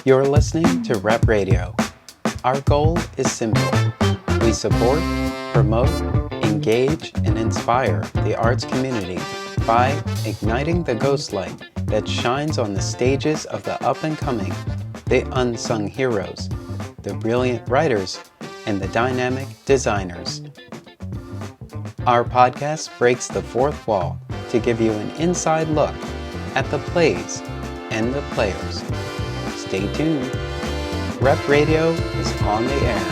You're listening to Rep Radio. Our goal is simple. We support, promote, engage, and inspire the arts community by igniting the ghost light that shines on the stages of the up-and-coming, the unsung heroes, the brilliant writers, and the dynamic designers. Our podcast breaks the fourth wall to give you an inside look at the plays and the players. Stay tuned. Rep Radio is on the air.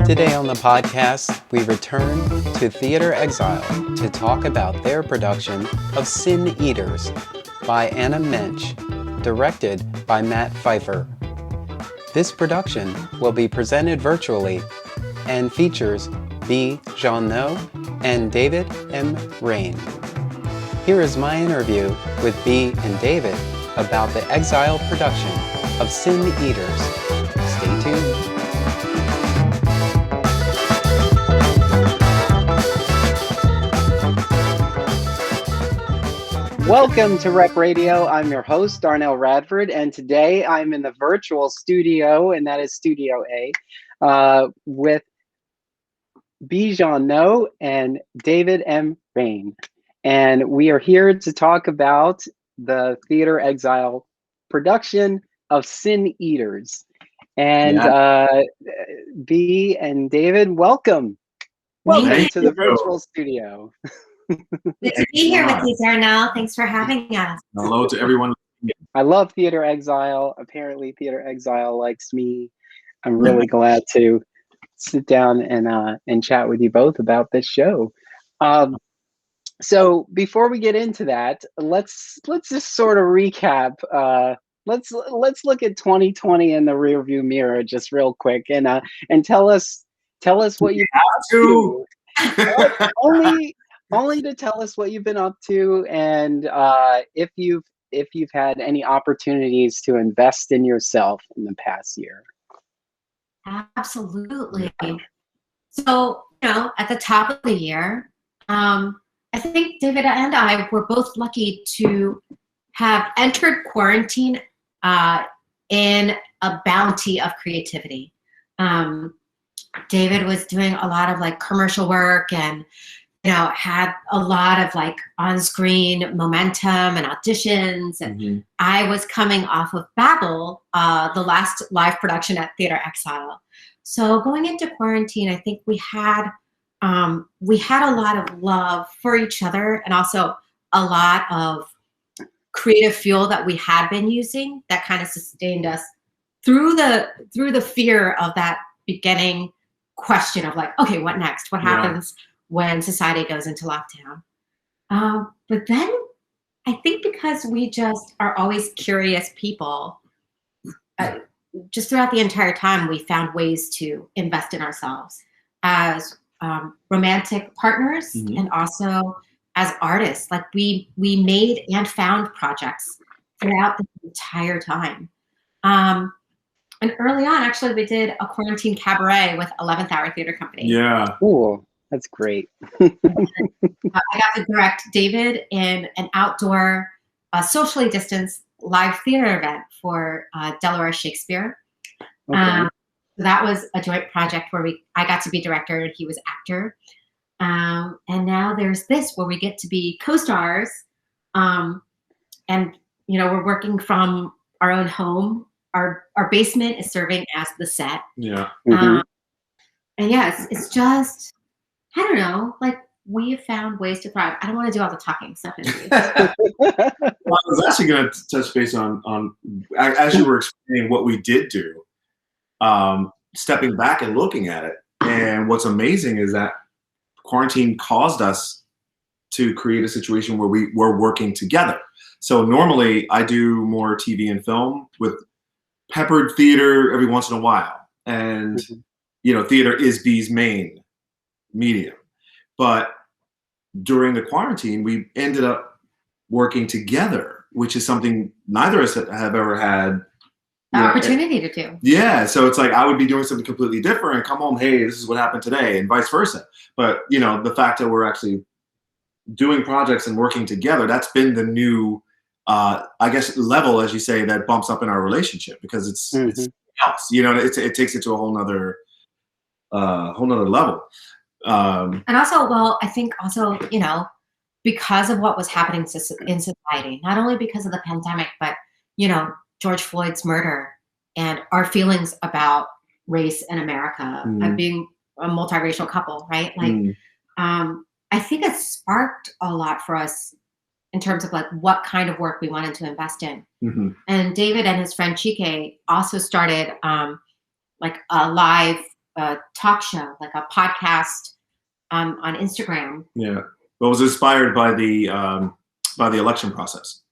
Today on the podcast, we return to Theater Exile to talk about their production of Sin Eaters by Anna Mensch, directed by Matt Pfeiffer. This production will be presented virtually and features B. Jeannot and David M. Rain. Here is my interview with B. and David about the Exile production of Sin Eaters. Stay tuned. Welcome to Rep Radio. I'm your host, Darnell Radford, and today I'm in the virtual studio, and that is Studio A, with B. Jeannot and David M. Rain. And we are here to talk about the Theater Exile production of Sin Eaters. And B and David, welcome. Welcome to the virtual studio. Good to be here with you, Darnell. Thanks for having us. Hello to everyone. I love Theater Exile. Apparently, Theater Exile likes me. I'm really glad to sit down and chat with you both about this show. So before we get into that, let's just sort of recap. Let's look at 2020 in the rearview mirror just real quick and tell us what you have to. only to tell us what you've been up to and if you've had any opportunities to invest in yourself in the past year. Absolutely. So, at the top of the year, I think David and I were both lucky to have entered quarantine in a bounty of creativity. David was doing a lot of commercial work and had a lot of on-screen momentum and auditions. And I was coming off of Babel, the last live production at Theater Exile. So going into quarantine, I think we had a lot of love for each other and also a lot of creative fuel that we had been using that kind of sustained us through the fear of that beginning question of okay, what next? What happens when society goes into lockdown? But then I think because we just are always curious people, just throughout the entire time, we found ways to invest in ourselves as romantic partners and also as artists. We made and found projects throughout the entire time. And early on, actually, we did a quarantine cabaret with 11th Hour Theater Company. Yeah. Cool. That's great. I got to direct David in an outdoor, socially distanced live theater event for Delaware Shakespeare. Okay. So that was a joint project where I got to be director and he was actor. And now there's this where we get to be co-stars. And, we're working from our own home. Our basement is serving as the set. Yeah. And it's just, I don't know, we have found ways to thrive. I don't want to do all the talking stuff. Well, I was actually going to touch base on as you were explaining what we did do, stepping back and looking at it. And what's amazing is that quarantine caused us to create a situation where we were working together. So normally I do more TV and film with peppered theater every once in a while. And, theater is B's main medium. But during the quarantine, we ended up working together, which is something neither of us have ever had the opportunity to do. Yeah, so it's I would be doing something completely different and come home, hey, this is what happened today, and vice versa. But the fact that we're actually doing projects and working together, that's been the new, I guess, level, as you say, that bumps up in our relationship, because it's else, you know, it takes it to a whole nother level. And also, well, I think also, you know, because of what was happening in society, not only because of the pandemic, but, you know, George Floyd's murder and our feelings about race in America, being a multiracial couple, right? Like, I think it sparked a lot for us in terms of like what kind of work we wanted to invest in. And David and his friend Chike also started like a live talk show, like a podcast on Instagram. Yeah, well, it was inspired by the election process.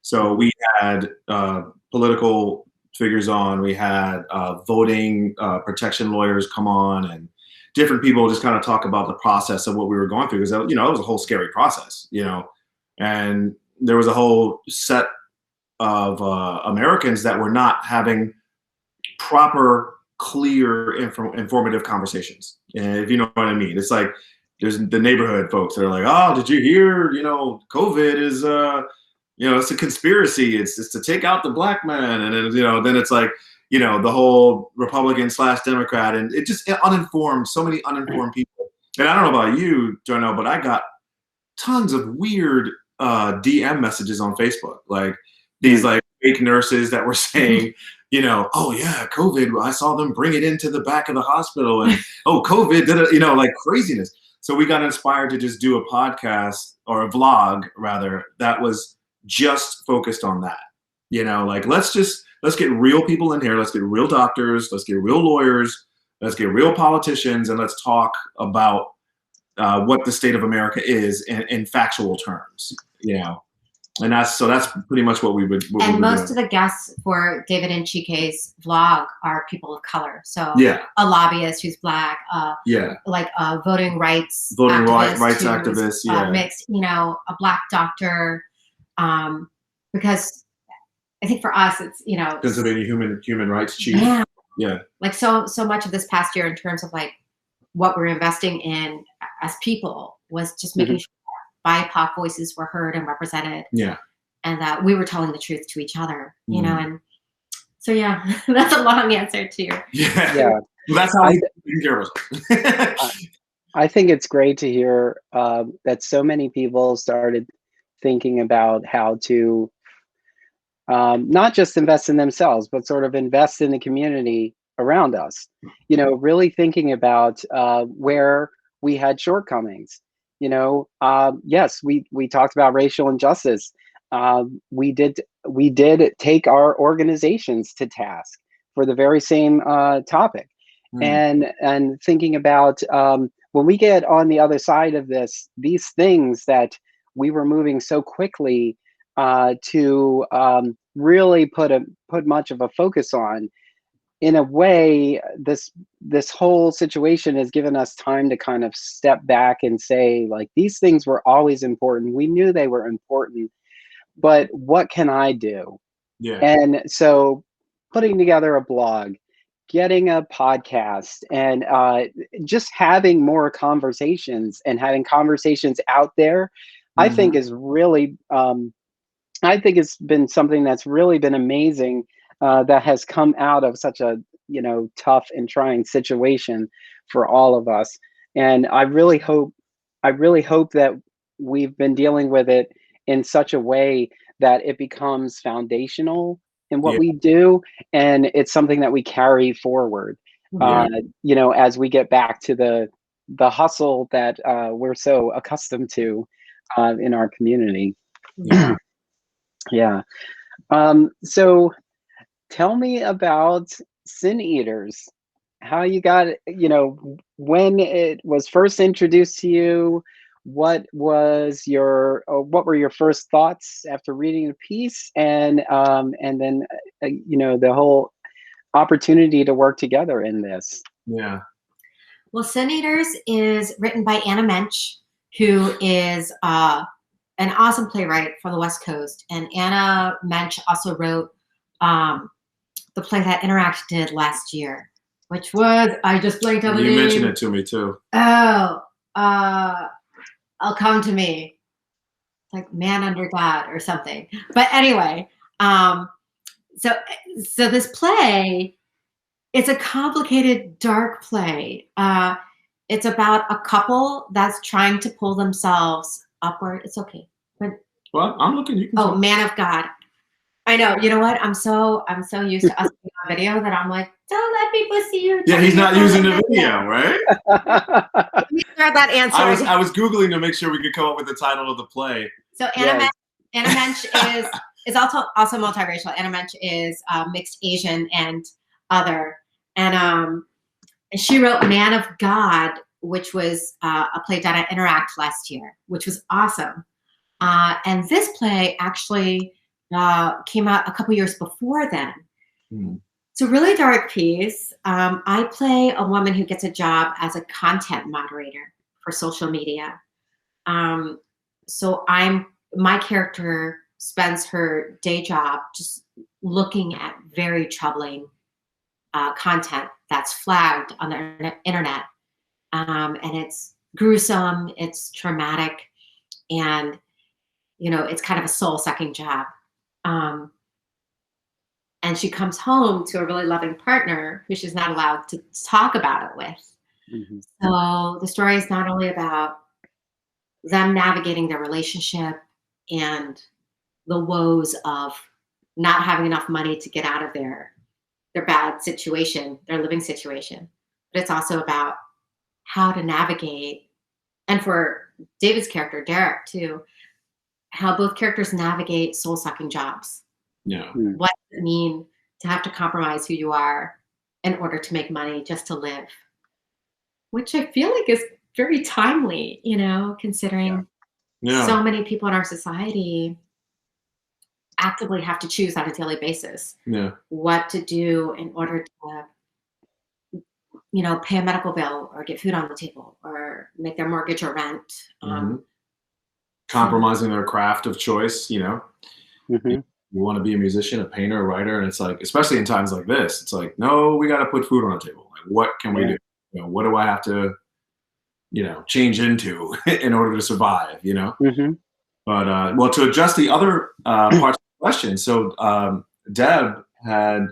So we had political figures on, we had voting protection lawyers come on, and different people just kind of talk about the process of what we were going through, because, you know, it was a whole scary process, you know, and there was a whole set of Americans that were not having proper, clear, informative conversations. And if you know what I mean, it's like there's the neighborhood folks that are like, oh, did you hear, you know, COVID is, you know, it's a conspiracy. It's to take out the black man. And then, you know, then it's like, you know, the whole Republican/Democrat, and it just uninformed, so many uninformed people. And I don't know about you, Jono, but I got tons of weird DM messages on Facebook, like these like fake nurses that were saying, you know, oh yeah, COVID, I saw them bring it into the back of the hospital, and oh, COVID did it, you know, like craziness. So we got inspired to just do a podcast, or a vlog rather, that was just focused on that. You know, like let's get real people in here. Let's get real doctors. Let's get real lawyers. Let's get real politicians, and let's talk about what the state of America is in factual terms. You know, and that's pretty much what we would. And most of the guests for David and Chike's vlog are people of color. So a lobbyist who's black, like a voting rights activist, mixed, you know, a black doctor, because I think for us, it's, you know, Pennsylvania human rights chief. Yeah. Like so much of this past year in terms of like what we're investing in as people was just making sure BIPOC voices were heard and represented. Yeah. And that we were telling the truth to each other, you know, and so yeah, that's a long answer to your. Yeah. Well, that's how we take care of us. I think it's great to hear that so many people started thinking about how to not just invest in themselves, but sort of invest in the community around us. You know, really thinking about where we had shortcomings. You know, yes, we talked about racial injustice. We did take our organizations to task for the very same topic, and thinking about when we get on the other side of this, these things that we were moving so quickly to really put much of a focus on. In a way, this whole situation has given us time to kind of step back and say, like, these things were always important. We knew they were important, but what can I do? Yeah. And so putting together a blog, getting a podcast, and just having more conversations and having conversations out there, I think is really, I think it's been something that's really been amazing, that has come out of such a, you know, tough and trying situation for all of us. And I really hope that we've been dealing with it in such a way that it becomes foundational in what we do, and it's something that we carry forward. You know, as we get back to the hustle that we're so accustomed to in our community. Yeah. So tell me about Sin Eaters. How you got, you know, when it was first introduced to you. What were your first thoughts after reading the piece, and then you know, the whole opportunity to work together in this? Yeah. Well, Sin Eaters is written by Anna Mensch, who is an awesome playwright from the West Coast. And Anna Mensch also wrote the play that Interact did last year, which was, I just blanked on the name. You mentioned it to me too. Oh, I'll come to me. like man under God or something. But anyway, so this play, it's a complicated, dark play. It's about a couple that's trying to pull themselves upward. It's okay. But, Well, I'm looking. You can. oh, man of God. I know. You know what? I'm so used to us being on video that I'm like, don't let people see you. Yeah, he's not using the video, right? Let me start that answer. I was Googling to make sure we could come up with the title of the play. So Anna Mensch is also multiracial. Anna Mensch is mixed Asian and other. And she wrote Man of God, which was a play done at Interact last year, which was awesome. And this play actually came out a couple years before then. It's a really dark piece. I play a woman who gets a job as a content moderator for social media. So my character spends her day job just looking at very troubling content that's flagged on the internet. And it's gruesome, it's traumatic, and it's kind of a soul-sucking job. And she comes home to a really loving partner who she's not allowed to talk about it with. Mm-hmm. So the story is not only about them navigating their relationship and the woes of not having enough money to get out of their bad situation, their living situation, but it's also about how to navigate, and for David's character, Derek, too, how both characters navigate soul-sucking jobs. Yeah. What does it mean to have to compromise who you are in order to make money just to live? Which I feel like is very timely, considering so many people in our society actively have to choose on a daily basis what to do in order to, pay a medical bill or get food on the table or make their mortgage or rent. Compromising their craft of choice, You want to be a musician, a painter, a writer, and it's like, especially in times like this, it's like, no, we got to put food on the table. Like, what can we do? What do I have to, change into in order to survive? But well, to address the other parts of the question, so Deb had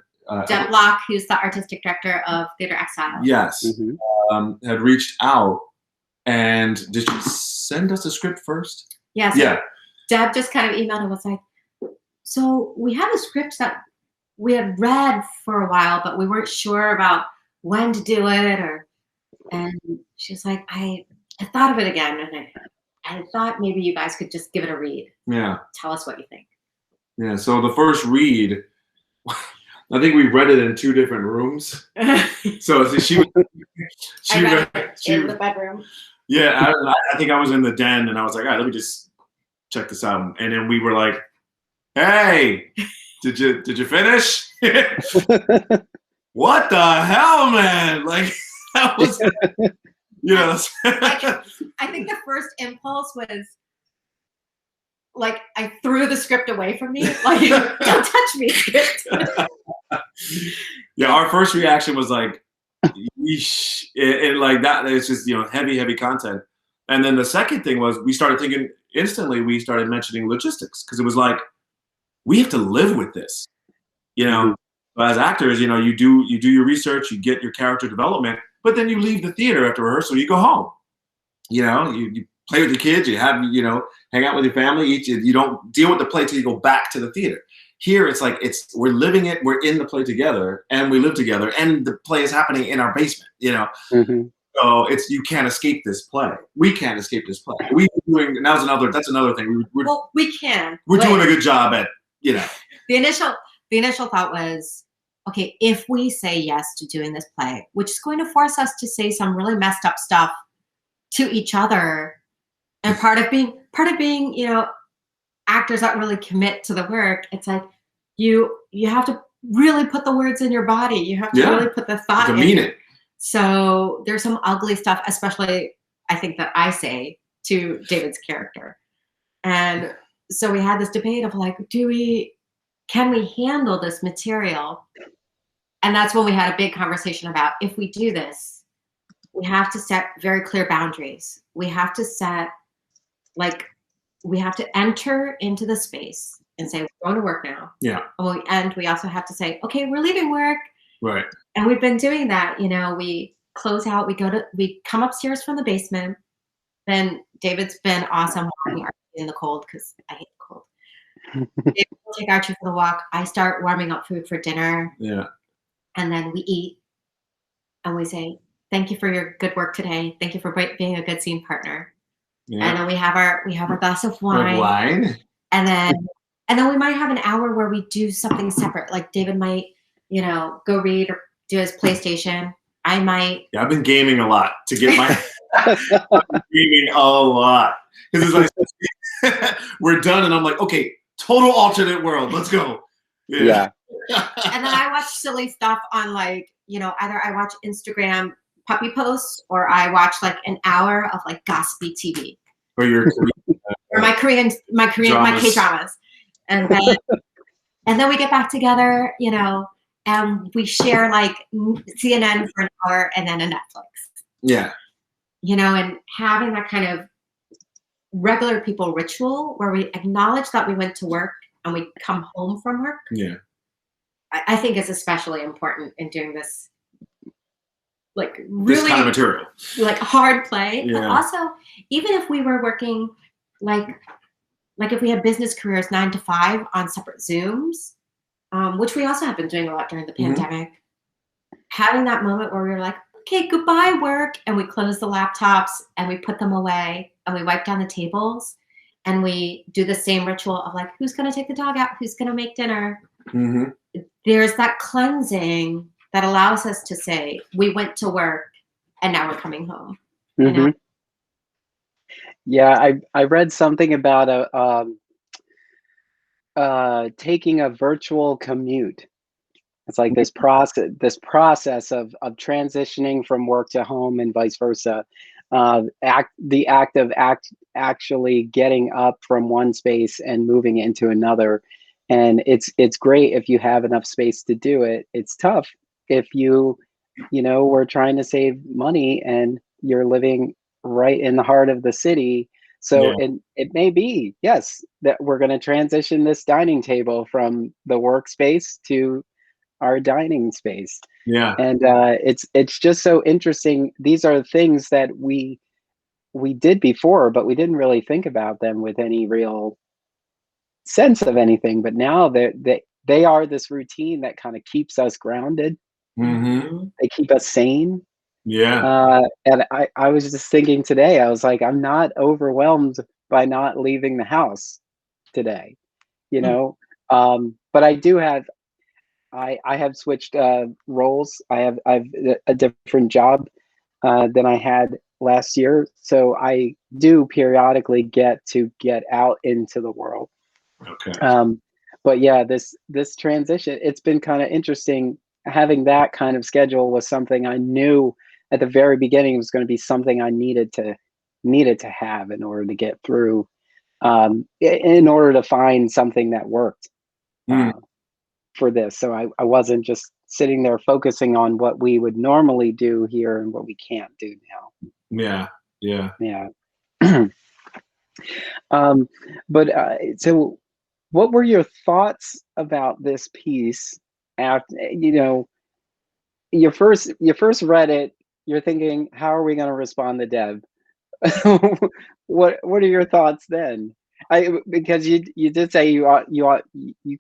Deb Block, who's the artistic director of Theater Exile. Yes, had reached out, and did you send us a script first? Yes. Yeah. Deb just kind of emailed and was like, so we have a script that we had read for a while, but we weren't sure about when to do it, and she's like, I thought of it again, and I thought maybe you guys could just give it a read. Yeah. Tell us what you think. Yeah. So the first read, I think we read it in 2 different rooms. So she read in the bedroom. Yeah, I think I was in the den, and I was like, all right, let me just check this out. And then we were like, hey, did you finish? What the hell, man? Like, that was, I think the first impulse was, like, I threw the script away from me. Like, don't touch me, script. Yeah, our first reaction was like, yeesh. It like that. It's just, heavy content. And then the second thing was we started thinking instantly, we started mentioning logistics, because it was like, we have to live with this, As actors, you do your research, you get your character development, but then you leave the theater after rehearsal, you go home. You play with your kids, you have, hang out with your family, you don't deal with the play till you go back to the theater. Here, it's like, we're living it, we're in the play together, and we live together, and the play is happening in our basement, So you can't escape this play. We can't escape this play. That's another thing. We can. We're doing a good job at, The initial thought was, okay, if we say yes to doing this play, which is going to force us to say some really messed up stuff to each other, and part of being, actors that really commit to the work, it's like you have to really put the words in your body. You have to really put the thought in. Mean it. So there's some ugly stuff, especially I think that I say to David's character. And so we had this debate of like, can we handle this material? And that's when we had a big conversation about, if we do this, we have to set very clear boundaries. We have to set like we have to enter into the space and say, we're going to work now. Yeah. And we also have to say, okay, we're leaving work. Right. And we've been doing that. We close out, we come upstairs from the basement. Then David's been awesome walking in the cold because I hate the cold. David will take Archie for the walk. I start warming up food for dinner. Yeah. And then we eat. And we say, thank you for your good work today. Thank you for being a good scene partner. Yeah. And then we have our glass of wine. And then we might have an hour where we do something separate. Like David might, go read or do his PlayStation. I might. Yeah, I've been gaming a lot to get my. Gaming a lot because it's like we're done, and I'm like, okay, total alternate world. Let's go. Yeah. And then I watch silly stuff on either I watch Instagram puppy posts or I watch like an hour of like gossipy TV. Or your or my Korean K-dramas. And then we get back together, and we share like CNN for an hour and then a Netflix. Yeah. And having that kind of regular people ritual where we acknowledge that we went to work and we come home from work. Yeah. I think is especially important in doing this, like This really kind of material. like hard play. Yeah. But also, even if we were working like if we had business careers 9 to 5 on separate Zooms, which we also have been doing a lot during the pandemic, having that moment where we were like, okay, goodbye work, and we close the laptops and we put them away and we wipe down the tables and we do the same ritual of like, who's going to take the dog out? Who's going to make dinner? Mm-hmm. There's that cleansing that allows us to say, we went to work and now we're coming home. Mm-hmm. Yeah, I read something about taking a virtual commute. It's like this process of transitioning from work to home and vice versa. The act of actually getting up from one space and moving into another. And it's great if you have enough space to do it. It's tough if you were trying to save money and you're living right in the heart of the city. So it may be, yes, that we're going to transition this dining table from the workspace to our dining space. Yeah. And it's just so interesting. These are things that we did before, but we didn't really think about them with any real sense of anything. But now they are this routine that kind of keeps us grounded. Mm-hmm. They keep us sane. Yeah. And I was just thinking today, I was like, I'm not overwhelmed by not leaving the house today, but I do have, I have switched roles. I've a different job than I had last year. So I do periodically get out into the world. Okay. But yeah, this transition, it's been kind of interesting. Having that kind of schedule was something I knew at the very beginning was going to be something I needed to have in order to get through, in order to find something that worked for this. So I wasn't just sitting there focusing on what we would normally do here and what we can't do now. Yeah. But so what were your thoughts about this piece after you first read it? You're thinking, how are we going to respond to Deb? What are your thoughts then? Because you did say you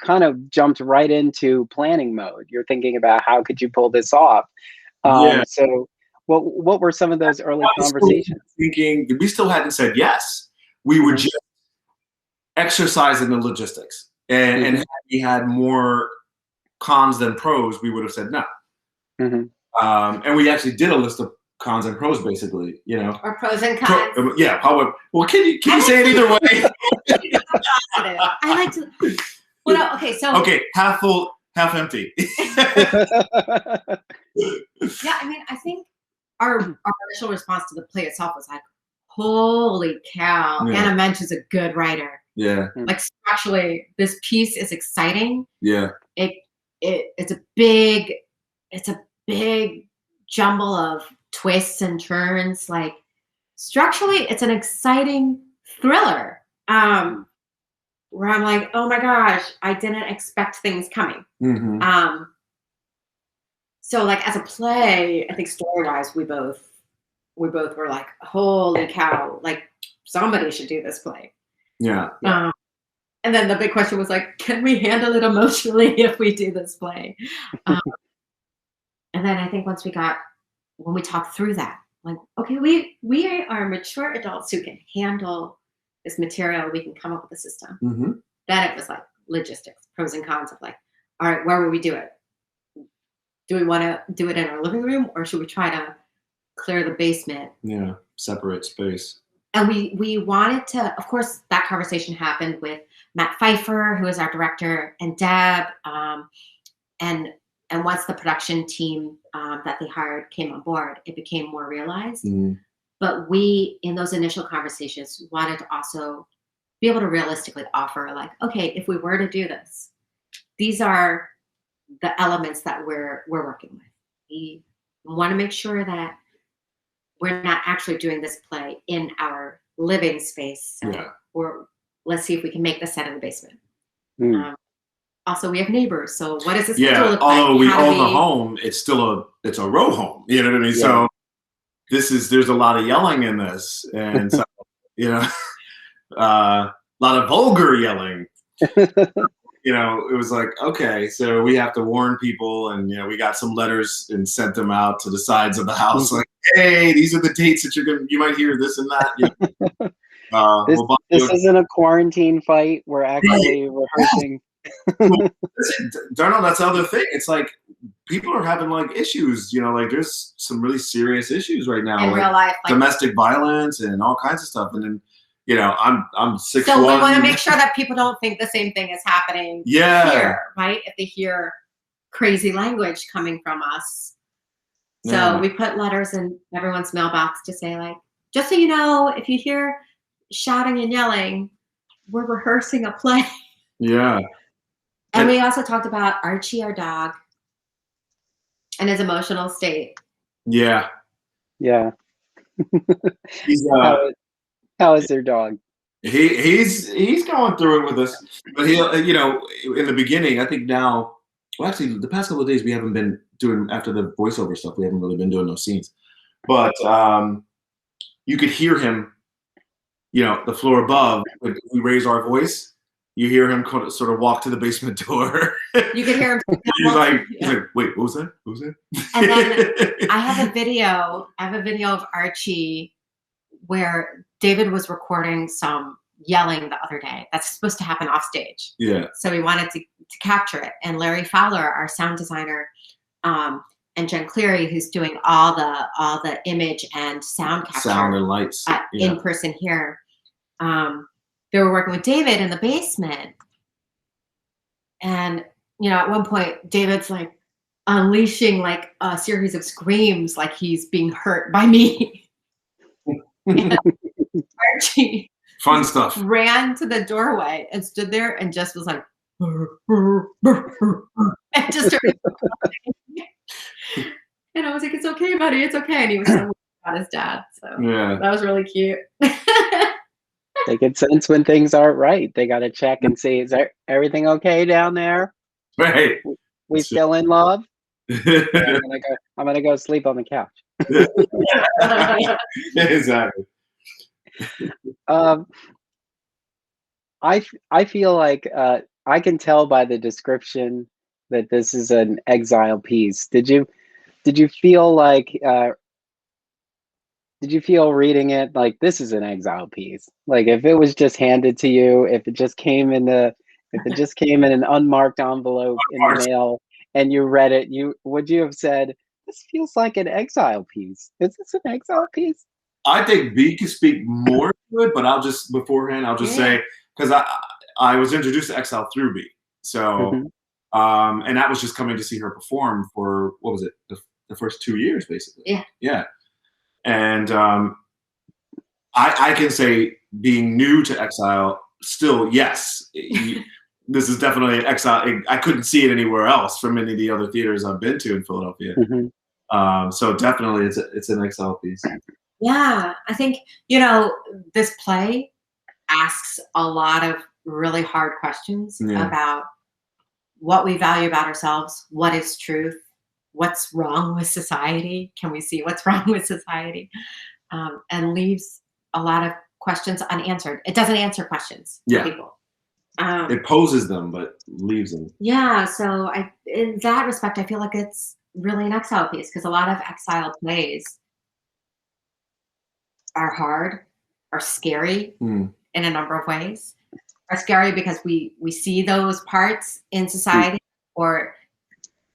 kind of jumped right into planning mode. You're thinking about how could you pull this off. So what were some of those early conversations? Thinking we still hadn't said yes. We were just exercising the logistics, and had we had more cons than pros, we would have said no. And we actually did a list of cons and pros, basically, or pros and cons. However, well, can you say it either way? I like to. Well, no, okay, so half full, half empty. Yeah, I mean, I think our initial response to the play itself was like, holy cow, Anna Mensch is a good writer. Yeah. Like structurally, this piece is exciting. Yeah. It's a big jumble of twists and turns. Like structurally, it's an exciting thriller. where I'm like, oh my gosh, I didn't expect things coming. So like as a play, I think story-wise, we both were like, holy cow, like somebody should do this play. Yeah. And then the big question was like, can we handle it emotionally if we do this play? And then I think when we talked through that, like, okay, we are mature adults who can handle this material. We can come up with a system. Then it was like logistics, pros and cons of like, all right, where will we do it? Do we want to do it in our living room, or should we try to clear the basement? Yeah, separate space. And we wanted to, of course, that conversation happened with Matt Pfeiffer, who is our director, and Deb, and once the production team that they hired came on board, it became more realized. But we, in those initial conversations, wanted to also be able to realistically offer, like, okay, if we were to do this, these are the elements that we're working with. We want to make sure that we're not actually doing this play in our living space. So let's see if we can make this set in the basement. Also, we have neighbors. So what does this schedule look like? Although we own the home, it's still a row home. You know what I mean? So there's a lot of yelling in this, and so, you know, a lot of vulgar yelling. You know, it was like, okay, so we have to warn people, and you know, we got some letters and sent them out to the sides of the house, like, hey, these are the dates that you might hear this and that. You know, this isn't a quarantine fight. We're actually rehearsing. Listen, Darnell, that's the other thing. It's like people are having like issues. You know, like there's some really serious issues right now, in like real life, like domestic violence and all kinds of stuff. And then, you know, I'm 6'1". So we want to make sure that people don't think the same thing is happening here, right? If they hear crazy language coming from us. So we put letters in everyone's mailbox to say, like, just so you know, if you hear shouting and yelling, we're rehearsing a play. Yeah. And we also talked about Archie, our dog, and his emotional state. Yeah. He's how is their dog? He's going through it with us, but he'll, you know, in the beginning, I think now, well, actually, the past couple of days we haven't been doing, after the voiceover stuff, we haven't really been doing those scenes, but you could hear him, you know, the floor above. When we raise our voice, you hear him sort of walk to the basement door. You could hear him. he's like, wait, what was that? What was that? And then I have a video of Archie where David was recording some yelling the other day. That's supposed to happen off stage. Yeah. So we wanted to capture it. And Larry Fowler, our sound designer, and Jen Cleary, who's doing all the image and sound capture, sound and lights in person here. They were working with David in the basement. And, you know, at one point, David's like unleashing like a series of screams like he's being hurt by me. And Archie fun stuff ran to the doorway and stood there and just was like, and just started and I was like, it's okay, buddy, it's okay. And he was so worried about his dad. So that was really cute. They can sense when things aren't right. They got to check and see, is everything okay down there? Right. We still in love? I'm gonna go sleep on the couch. Exactly. I feel like I can tell by the description that this is an Exile piece. Did you feel like did you feel reading it like this is an Exile piece? Like if it was just handed to you, if it just came in an unmarked envelope in the mail and you read it, would you have said, this feels like an Exile piece? Is this an Exile piece? I think B can speak more to it, but I'll just say, because I was introduced to Exile through B. So and that was just coming to see her perform for, what was it, the first 2 years basically. Yeah. And I can say, being new to Exile, still, yes, this is definitely an Exile. I couldn't see it anywhere else from any of the other theaters I've been to in Philadelphia. So definitely it's an Exile piece. Yeah, I think, you know, this play, asks a lot of really hard questions Yeah. about what we value about ourselves, what is truth, what's wrong with society, can we see what's wrong with society, and leaves a lot of questions unanswered. It doesn't answer questions for Yeah. people. It poses them, but leaves them. Yeah, so in that respect, I feel like it's really an Exile piece because a lot of Exile plays are hard, are scary in a number of ways. Are scary because we see those parts in society, or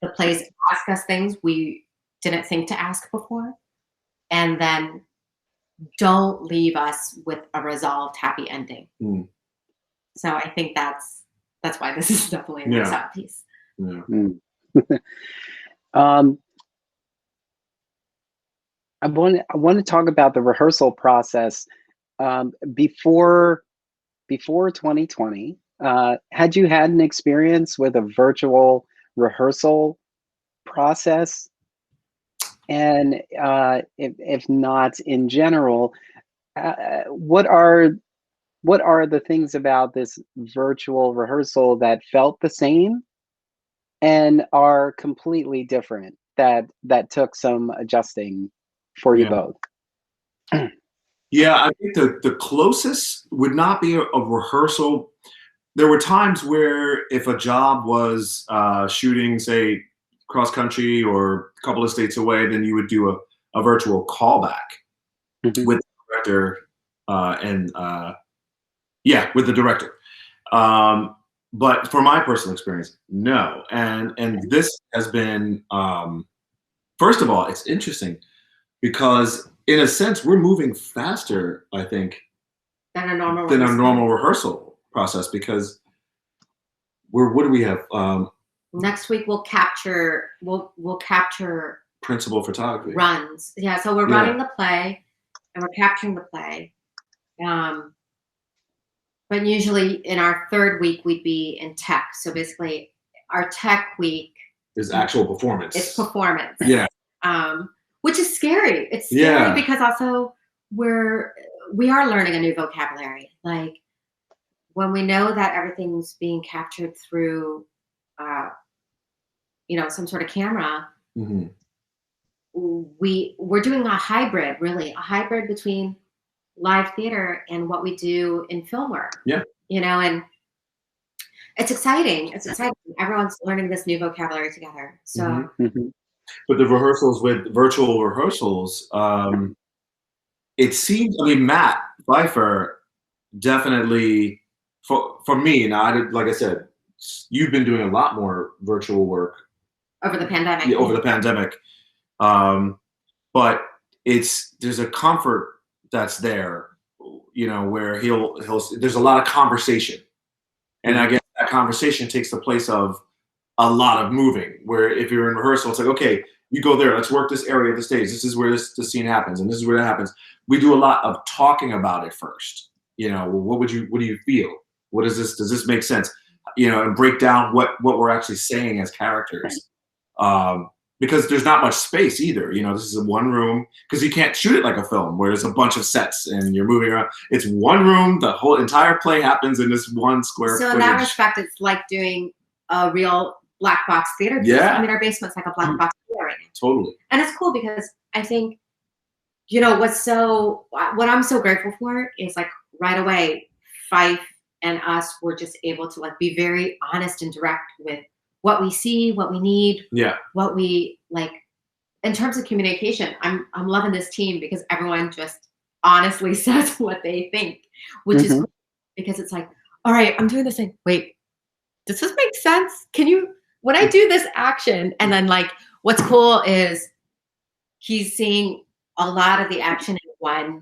the plays ask us things we didn't think to ask before, and then don't leave us with a resolved happy ending. So I think that's why this is definitely an Exile piece. Yeah. I want to talk about the rehearsal process. Before 2020, had you had an experience with a virtual rehearsal process? And if not, in general, what are the things about this virtual rehearsal that felt the same and are completely different that took some adjusting for you both? Yeah, I think the closest would not be a rehearsal. There were times where if a job was shooting, say, cross country or a couple of states away, then you would do a virtual callback with the director with the director. But for my personal experience, no. And this has been, first of all, it's interesting because in a sense, we're moving faster, I think, Than a normal rehearsal process because what do we have? Next week we'll capture principal photography runs. Yeah, so we're running the play and we're capturing the play. But usually in our third week we'd be in tech. So basically our tech week is actual performance. It's performance. Yeah. Which is scary. It's scary because also we are learning a new vocabulary. Like when we know that everything's being captured through some sort of camera, we're doing a hybrid between live theater and what we do in film work. Yeah. And it's exciting. Everyone's learning this new vocabulary together. So but the rehearsals with virtual rehearsals, it seems, I mean, Matt Pfeiffer definitely, for me, now like I said, you've been doing a lot more virtual work over the pandemic. Yeah, over the pandemic. But there's a comfort that's there, where there's a lot of conversation. And I guess that conversation takes the place of a lot of moving, where if you're in rehearsal, it's like, okay, you go there, let's work this area of the stage. This is where the scene happens, and this is where that happens. We do a lot of talking about it first. What do you feel? What is this? Does this make sense? And break down what we're actually saying as characters. Because there's not much space either. This is a one room, because you can't shoot it like a film where there's a bunch of sets and you're moving around. It's one room. The whole entire play happens in this one square So footage. in that respect, it's like doing a real black box theater. Yeah. I mean, our basement's like a black box theater right now. Totally. And it's cool because I think, what I'm so grateful for is like right away, Fife and us were just able to like be very honest and direct with what we see, what we need, what we like in terms of communication. I'm loving this team because everyone just honestly says what they think, which is great because it's like, all right, I'm doing this thing. Wait, does this make sense? When I do this action, and then like, what's cool is he's seeing a lot of the action in one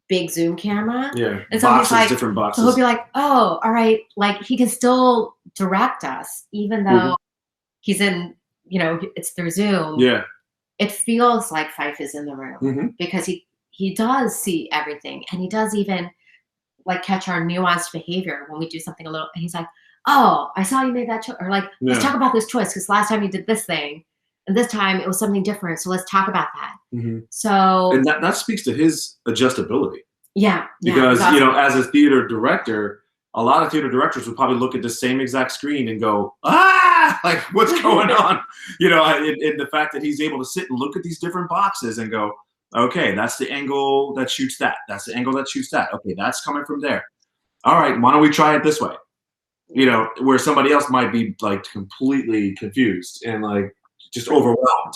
big zoom camera. Yeah. And so boxes, he's like, different boxes. So he'll be like, oh, all right. Like he can still direct us, even though he's in, it's through Zoom. Yeah. It feels like Fife is in the room because he does see everything. And he does even like catch our nuanced behavior when we do something a little, and he's like, oh, I saw you made that choice. Or like, let's talk about this choice because last time you did this thing and this time it was something different. So let's talk about that. So. And that speaks to his adjustability. Yeah. Because, yeah, you know, as a theater director, a lot of theater directors would probably look at the same exact screen and go, ah, like, what's going on? You know, and the fact that he's able to sit and look at these different boxes and go, okay, that's the angle that shoots that. That's the angle that shoots that. Okay, that's coming from there. All right, why don't we try it this way? You know, where somebody else might be like completely confused and like just overwhelmed,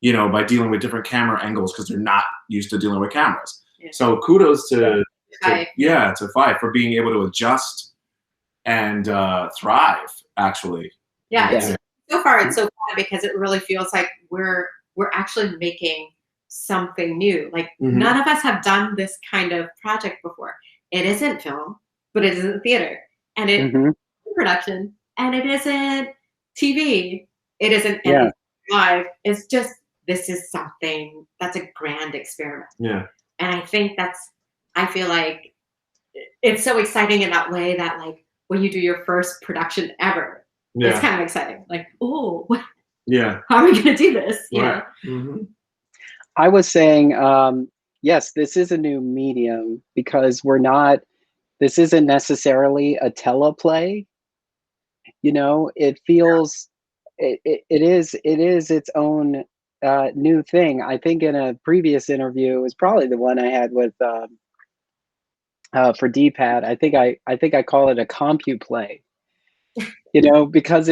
you know, by dealing with different camera angles because they're not used to dealing with cameras. Yeah. So kudos to Five. to Five for being able to adjust and thrive. Actually, Yeah, Yeah. so far it's so fun because it really feels like we're actually making something new. Like none of us have done this kind of project before. It isn't film, but it isn't theater, and it isn't production, and it isn't TV. It isn't anything live. It's just this is something that's a grand experiment. Yeah. And I think I feel like it's so exciting in that way that like when you do your first production ever, it's kind of exciting. Like, oh, Yeah. how are we going to do this? You Right. know? I was saying, yes, this is a new medium because this isn't necessarily a teleplay. You know, it feels, it is its own new thing. I think in a previous interview, it was probably the one I had with, for DPAD, I think I call it a compute play, you know, because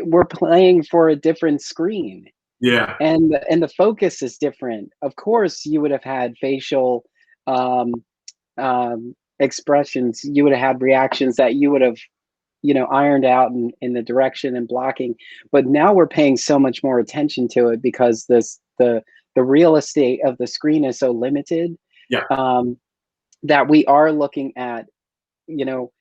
we're playing for a different screen. Yeah. And the focus is different. Of course, you would have had facial expressions. You would have had reactions that you would have, you know, ironed out in the direction and blocking. But now we're paying so much more attention to it because the real estate of the screen is so limited. Yeah. That we are looking at, you know,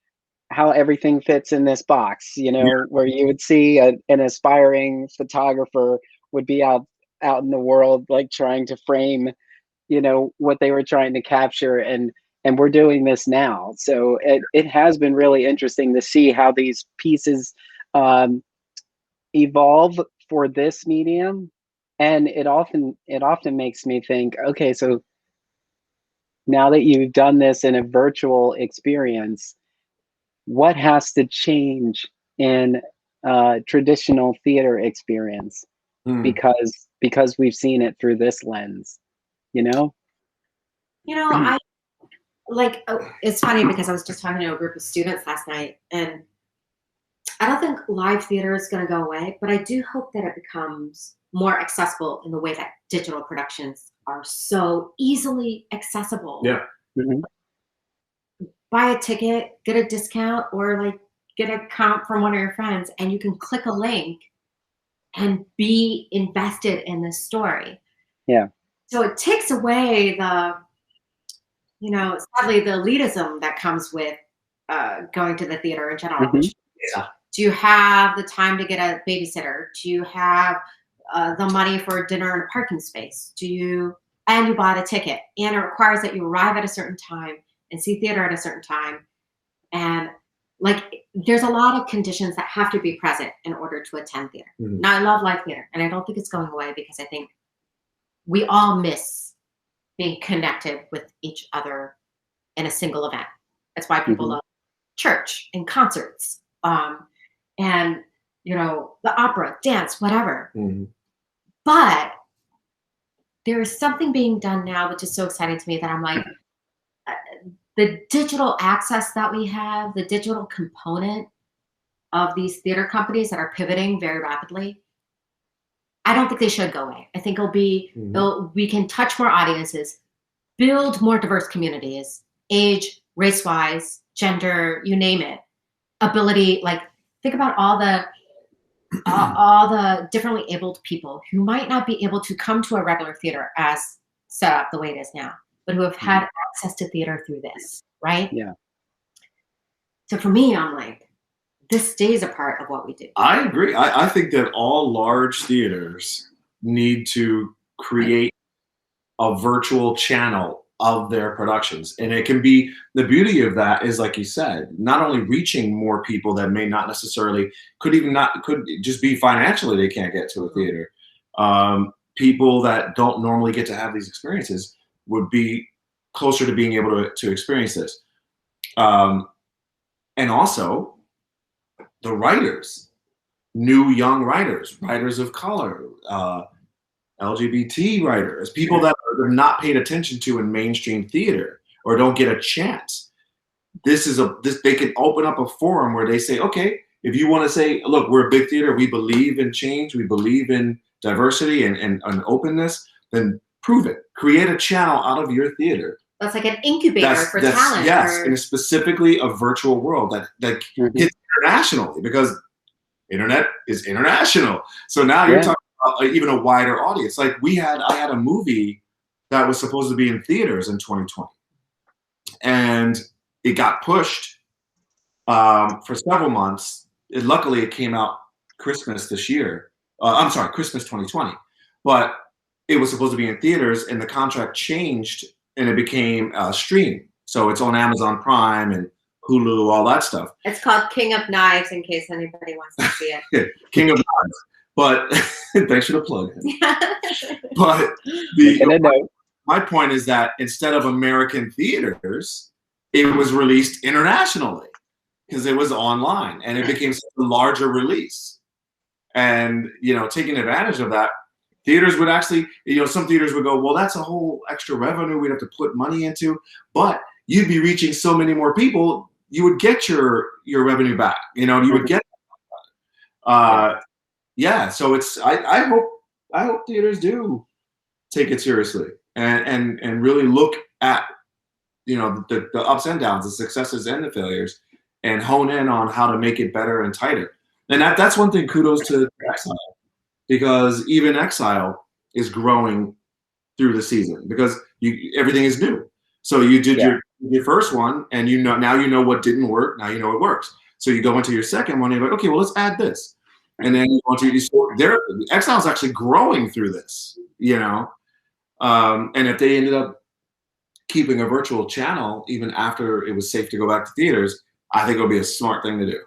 how everything fits in this box, you know, where you would see an aspiring photographer would be out in the world, like trying to frame, you know, what they were trying to capture. And we're doing this now. So it has been really interesting to see how these pieces evolve for this medium. And it often makes me think, okay, so now that you've done this in a virtual experience, what has to change in traditional theater experience because we've seen it through this lens, you know? You know, I like, it's funny because I was just talking to a group of students last night, and I don't think live theater is going to go away, but I do hope that it becomes more accessible in the way that digital productions are so easily accessible. Yeah. Buy a ticket, get a discount, or like get a comp from one of your friends, and you can click a link and be invested in the story. Yeah. So it takes away the, you know, sadly, the elitism that comes with going to the theater in general. Do you have the time to get a babysitter? Do you have the money for dinner and a parking space? And you bought a ticket, and it requires that you arrive at a certain time and see theater at a certain time. And like, there's a lot of conditions that have to be present in order to attend theater. Now, I love live theater, and I don't think it's going away because I think we all miss being connected with each other in a single event. That's why people love church and concerts, and, you know, the opera, dance, whatever. But there is something being done now, which is so exciting to me that I'm like, the digital access that we have, the digital component of these theater companies that are pivoting very rapidly, I don't think they should go away. I think we can touch more audiences, build more diverse communities, age, race-wise, gender, you name it, ability. Like, think about all the differently abled people who might not be able to come to a regular theater as set up the way it is now, but who have had access to theater through this, right? Yeah. So for me, I'm like, this stays a part of what we do. I agree. I think that all large theaters need to create a virtual channel of their productions. And it can be, the beauty of that is, like you said, not only reaching more people that may not necessarily, could just be financially they can't get to a theater. People that don't normally get to have these experiences would be closer to being able to experience this. And also the writers, new young writers, writers of color, LGBT writers, people that are not paid attention to in mainstream theater or don't get a chance. They can open up a forum where they say, okay, if you want to say, look, we're a big theater, we believe in change, we believe in diversity and openness, then prove it. Create a channel out of your theater. That's like an incubator for talent. Yes, and it's specifically a virtual world that hits internationally, because internet is international. So now you're talking about even a wider audience. Like I had a movie that was supposed to be in theaters in 2020, and it got pushed for several months. Luckily, it came out Christmas this year. I'm sorry, Christmas 2020. But it was supposed to be in theaters, and the contract changed, and it became streaming. So it's on Amazon Prime and Hulu, all that stuff. It's called King of Knives, in case anybody wants to see it. King of Knives. But thanks for the plug. But my point is that instead of American theaters, it was released internationally because it was online, and it became such a larger release. And, taking advantage of that, theaters would actually, some theaters would go, well, that's a whole extra revenue we'd have to put money into, but you'd be reaching so many more people, you would get your revenue back, you would get, so it's, I hope theaters do take it seriously and really look at, the ups and downs, the successes and the failures, and hone in on how to make it better and tighter. And that's one thing, kudos to Exile, because even Exile is growing through the season because everything is new. So you did your first one, and now you know what didn't work. Now you know it works. So you go into your second one, and you're like, okay, well, let's add this. And then you want to Exile is actually growing through this, and if they ended up keeping a virtual channel even after it was safe to go back to theaters, I think it would be a smart thing to do.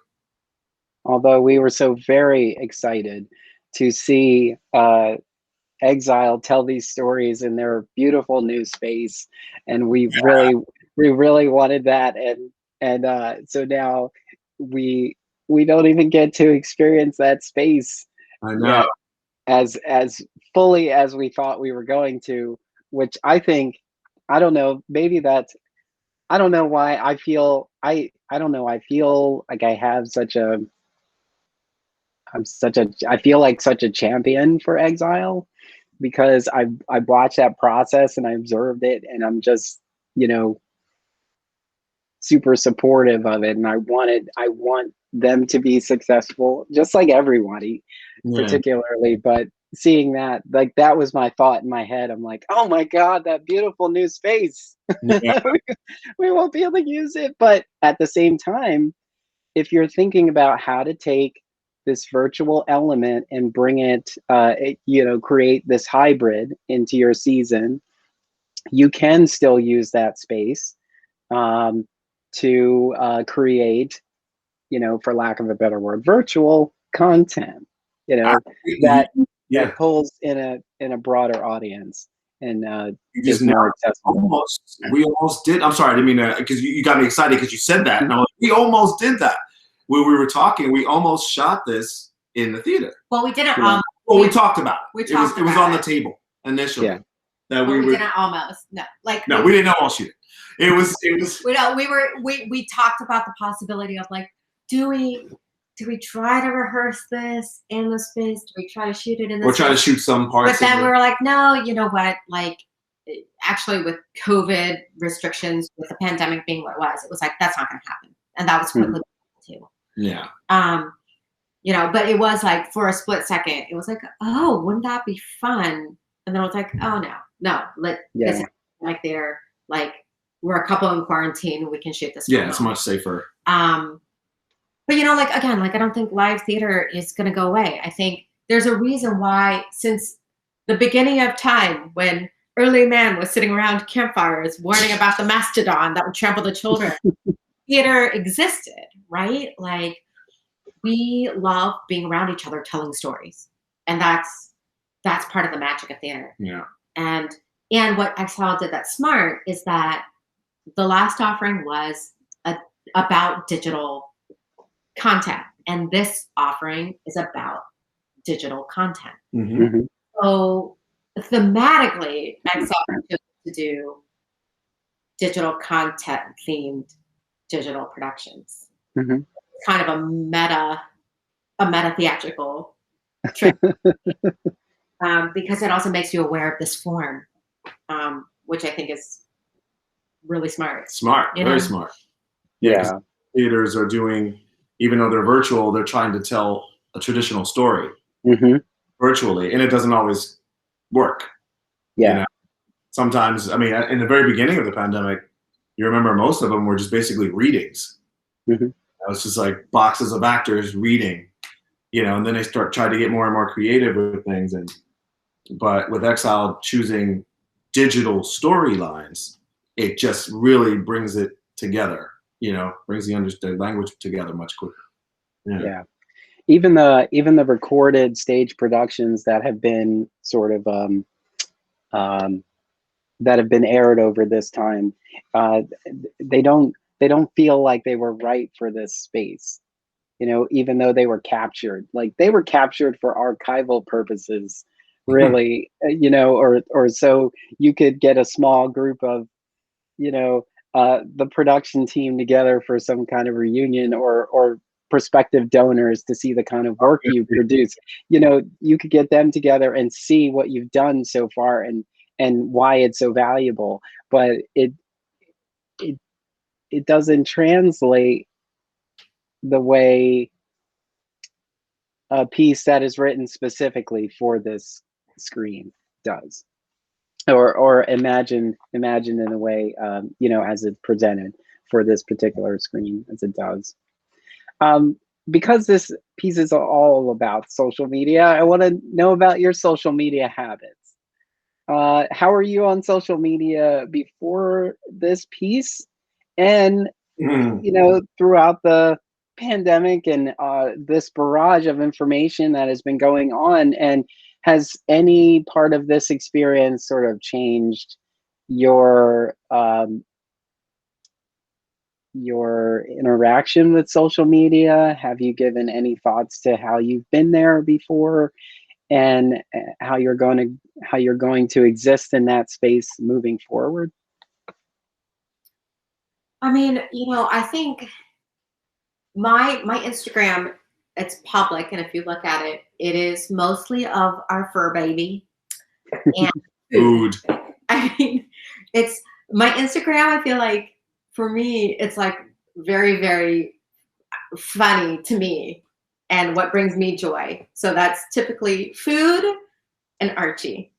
Although we were so very excited to see Exile tell these stories in their beautiful new space, and we really wanted that, and so now we don't even get to experience that space. I know. As fully as we thought we were going to, which I think, I don't know, maybe that's, I don't know why I feel I feel like I have I feel like such a champion for Exile, because I watched that process and I observed it, and I'm just, super supportive of it, and I want them to be successful, just like everybody, particularly. But seeing that, like, that was my thought in my head. I'm like, oh my God, that beautiful new space. Yeah. we won't be able to use it. But at the same time, if you're thinking about how to take this virtual element and bring it, create this hybrid into your season, you can still use that space to create, for lack of a better word, virtual content, that pulls in a broader audience and is more accessible. We almost did. I'm sorry, I didn't mean to, because you got me excited because you said that. And I'm like, we almost did that. When we were talking, we almost shot this in the theater. Well, we didn't. We talked about it. It was on the table initially. Yeah. That we didn't almost. No, we didn't almost shoot it. It was. We talked about the possibility of, like, do we try to rehearse this in the space? Do we try to shoot it in the space? Or try to shoot some parts. But then we were like, no, you know what? Like, actually, with COVID restrictions, with the pandemic being what it was like, that's not going to happen, and that was quickly too. Yeah. But it was like, for a split second, it was like, oh, wouldn't that be fun? And then I was like, oh no, this is like they're like, we're a couple in quarantine, we can shoot this. Yeah, it's much safer. But again, I don't think live theater is going to go away. I think there's a reason why, since the beginning of time, when early man was sitting around campfires warning about the mastodon that would trample the children, theater existed, right? Like, we love being around each other telling stories, and that's part of the magic of theater. Yeah. And And what Exile did that's smart is that the last offering was about digital content, and this offering is about digital content. Mm-hmm. So thematically, Exile chose to do digital content themed digital productions. It's kind of a meta theatrical trick, because it also makes you aware of this form, which I think is really smart. Smart, very smart. Yeah, 'cause theaters are doing, even though they're virtual, they're trying to tell a traditional story virtually, and it doesn't always work. Yeah. You know? Sometimes, I mean, in the very beginning of the pandemic, you remember most of them were just basically readings. It was just like boxes of actors reading, you know, and then they try to get more and more creative with things. But with Exile choosing digital storylines, it just really brings it together, you know, brings the language together much quicker. Yeah. Even the recorded stage productions that have been sort of that have been aired over this time, they don't feel like they were right for this space, you know, even though they were captured. Like, they were captured for archival purposes, really, you know, or so you could get a small group of, you know, the production team together for some kind of reunion, or prospective donors to see the kind of work you produce. You know, you could get them together and see what you've done so far, and why it's so valuable. But it doesn't translate the way a piece that is written specifically for this screen does, or imagine in a way, you know, as it's presented for this particular screen as it does. Because this piece is all about social media, I want to know about your social media habits. How are you on social media before this piece, and you know, throughout the pandemic, and this barrage of information that has been going on? And has any part of this experience sort of changed your interaction with social media? Have you given any thoughts to how you've been there before, and how you're going to exist in that space moving forward? I mean, you know, I think my Instagram, it's public, and if you look at it, it is mostly of our fur baby and Food. I mean, it's my Instagram. I feel like, for me, it's like very, very funny to me, and what brings me joy. So that's typically food and Archie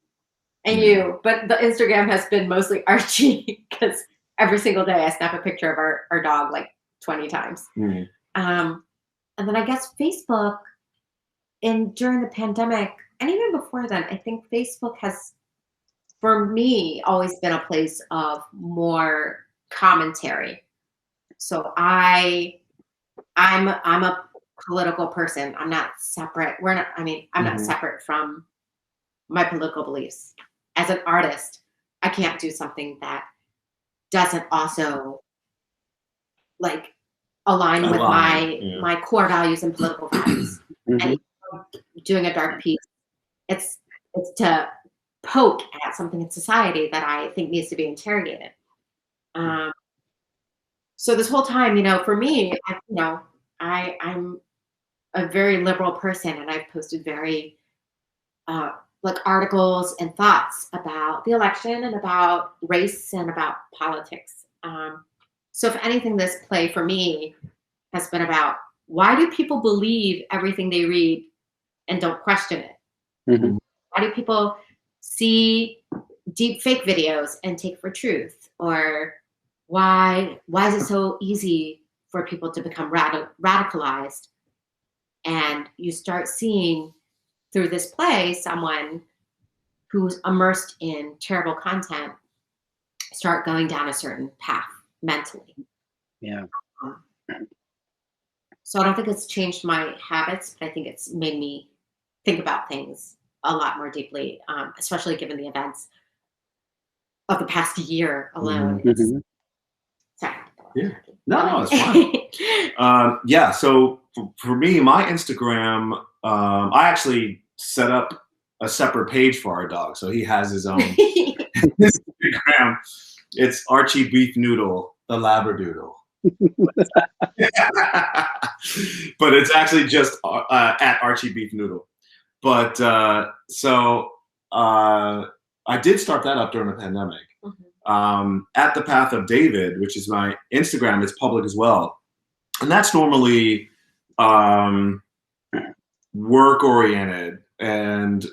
and you. But the Instagram has been mostly Archie, because every single day I snap a picture of our dog like 20 times. And then I guess Facebook, during the pandemic, and even before then, I think Facebook has, for me, always been a place of more commentary. So I'm a political person. I'm not separate. I'm not separate from my political beliefs. As an artist, I can't do something that doesn't also, like, align with my core values and political values. And doing a dark piece, it's to poke at something in society that I think needs to be interrogated. So this whole time, you know, for me, I'm a very liberal person, and I've posted very like articles and thoughts about the election and about race and about politics. So if anything, this play for me has been about, why do people believe everything they read and don't question it? Why do people see deep fake videos and take for truth? Or why is it so easy for people to become radicalized? And you start seeing through this play someone who's immersed in terrible content start going down a certain path mentally. So I don't think it's changed my habits, but I think it's made me think about things a lot more deeply, especially given the events of the past year alone. Mm-hmm. Sorry. Yeah. No, it's fine. Yeah. So for me, my Instagram, I actually set up a separate page for our dog, so he has his own Instagram. It's Archie Beef Noodle, the Labradoodle. But it's actually just at Archie Beef Noodle. But I did start that up during the pandemic. At the Path of David, which is my Instagram, it's public as well. And that's normally work oriented. And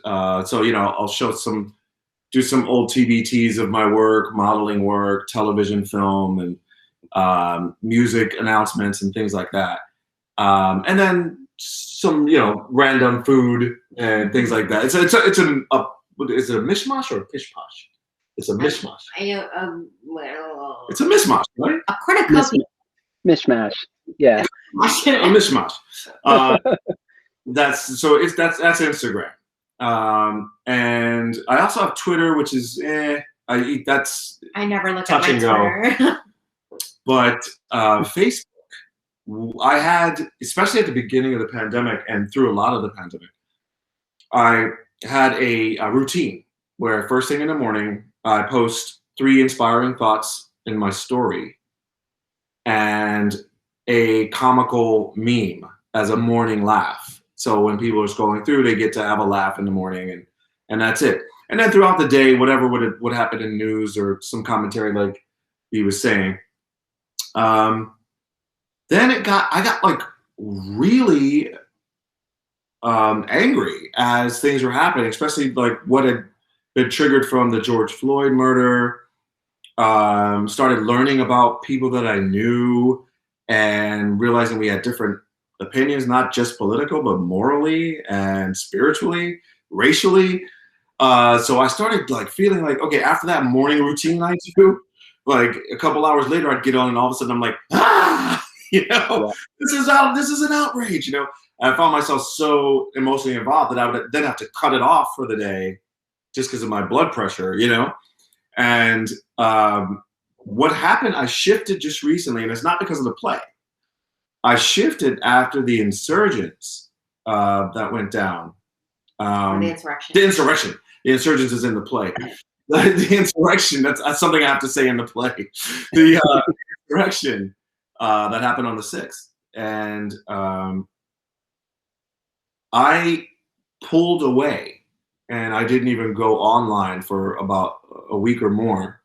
so, you know, I'll do some old TBTs of my work, modeling work, television, film, and music announcements and things like that. And then some, you know, random food and things like that. Is it a mishmash or a pish posh? It's a mishmash. Well, It's a mishmash, right? a cornucopia. Mishmash. Yeah. A mishmash. That's Instagram. And I also have Twitter, which is I never look touch at my and Twitter. But Facebook, I had, especially at the beginning of the pandemic and through a lot of the pandemic, I had a routine where first thing in the morning, I post 3 inspiring thoughts in my story and a comical meme as a morning laugh. So when people are scrolling through, they get to have a laugh in the morning, and that's it. And then throughout the day, whatever would happen in news or some commentary like he was saying. Then I got like really angry as things were happening, especially like what had been triggered from the George Floyd murder. Started learning about people that I knew and realizing we had different opinions, not just political, but morally and spiritually, racially. So I started like feeling like, okay, after that morning routine I do, like a couple hours later I'd get on and all of a sudden I'm like, you know, yeah. This is an outrage, you know. And I found myself so emotionally involved that I would then have to cut it off for the day just because of my blood pressure, you know. And what happened, I shifted just recently, and it's not because of the play. I shifted after the insurgents that went down. The insurrection. The insurrection. The insurgents is in the play. The insurrection, that's something I have to say in the play. The insurrection that happened on the 6th. And I pulled away, and I didn't even go online for about a week or more.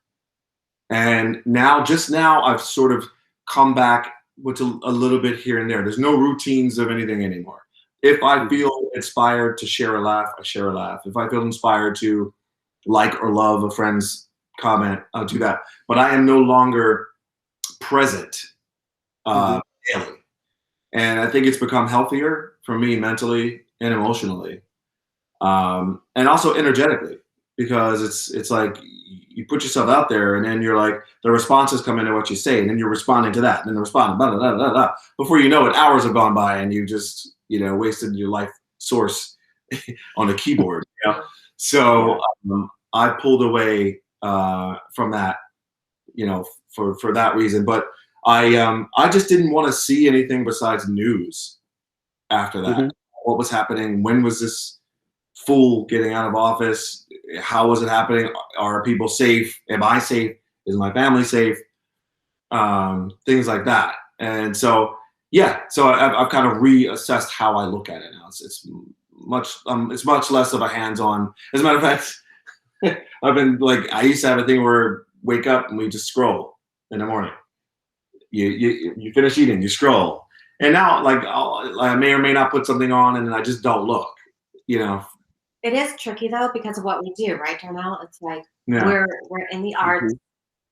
And just now, I've sort of come back with a little bit here and there. There's no routines of anything anymore. If I feel inspired to share a laugh, I share a laugh. If I feel inspired to like or love a friend's comment, I'll do that. But I am no longer present daily. And I think it's become healthier for me mentally and emotionally. And also energetically, because it's like you put yourself out there and then you're like, the responses come into what you say, and then you're responding to that, and then they're responding, blah, blah, blah, blah, blah. Before you know it, hours have gone by and you just, you know, wasted your life source on a keyboard, you know? So I pulled away from that, you know, for that reason. But I just didn't want to see anything besides news after that. What was happening? When was this fool getting out of office? How was it happening? Are people safe? Am I safe? Is my family safe? Things like that. And so, yeah, so I've kind of reassessed how I look at it now. It's much less of a hands-on. As a matter of fact, I've been like, I used to have a thing where wake up and we just scroll in the morning. You finish eating, you scroll. And now, like, I may or may not put something on, and then I just don't look, you know. It is tricky, though, because of what we do, right, Darnell? It's like we're in the arts.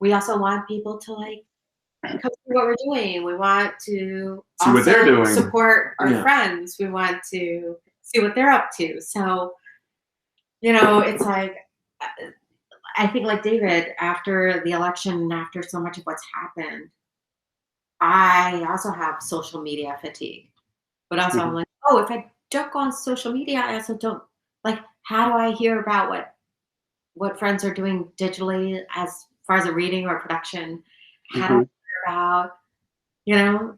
We also want people to, like, come see what we're doing. We want to see what they're doing. Support our friends. We want to see what they're up to. So, you know, it's like, I think like David, after the election, after so much of what's happened, I also have social media fatigue. But also I'm like, if I don't go on social media, I also don't, like, how do I hear about what friends are doing digitally as far as a reading or production. How do I Mhm. hear about, you know,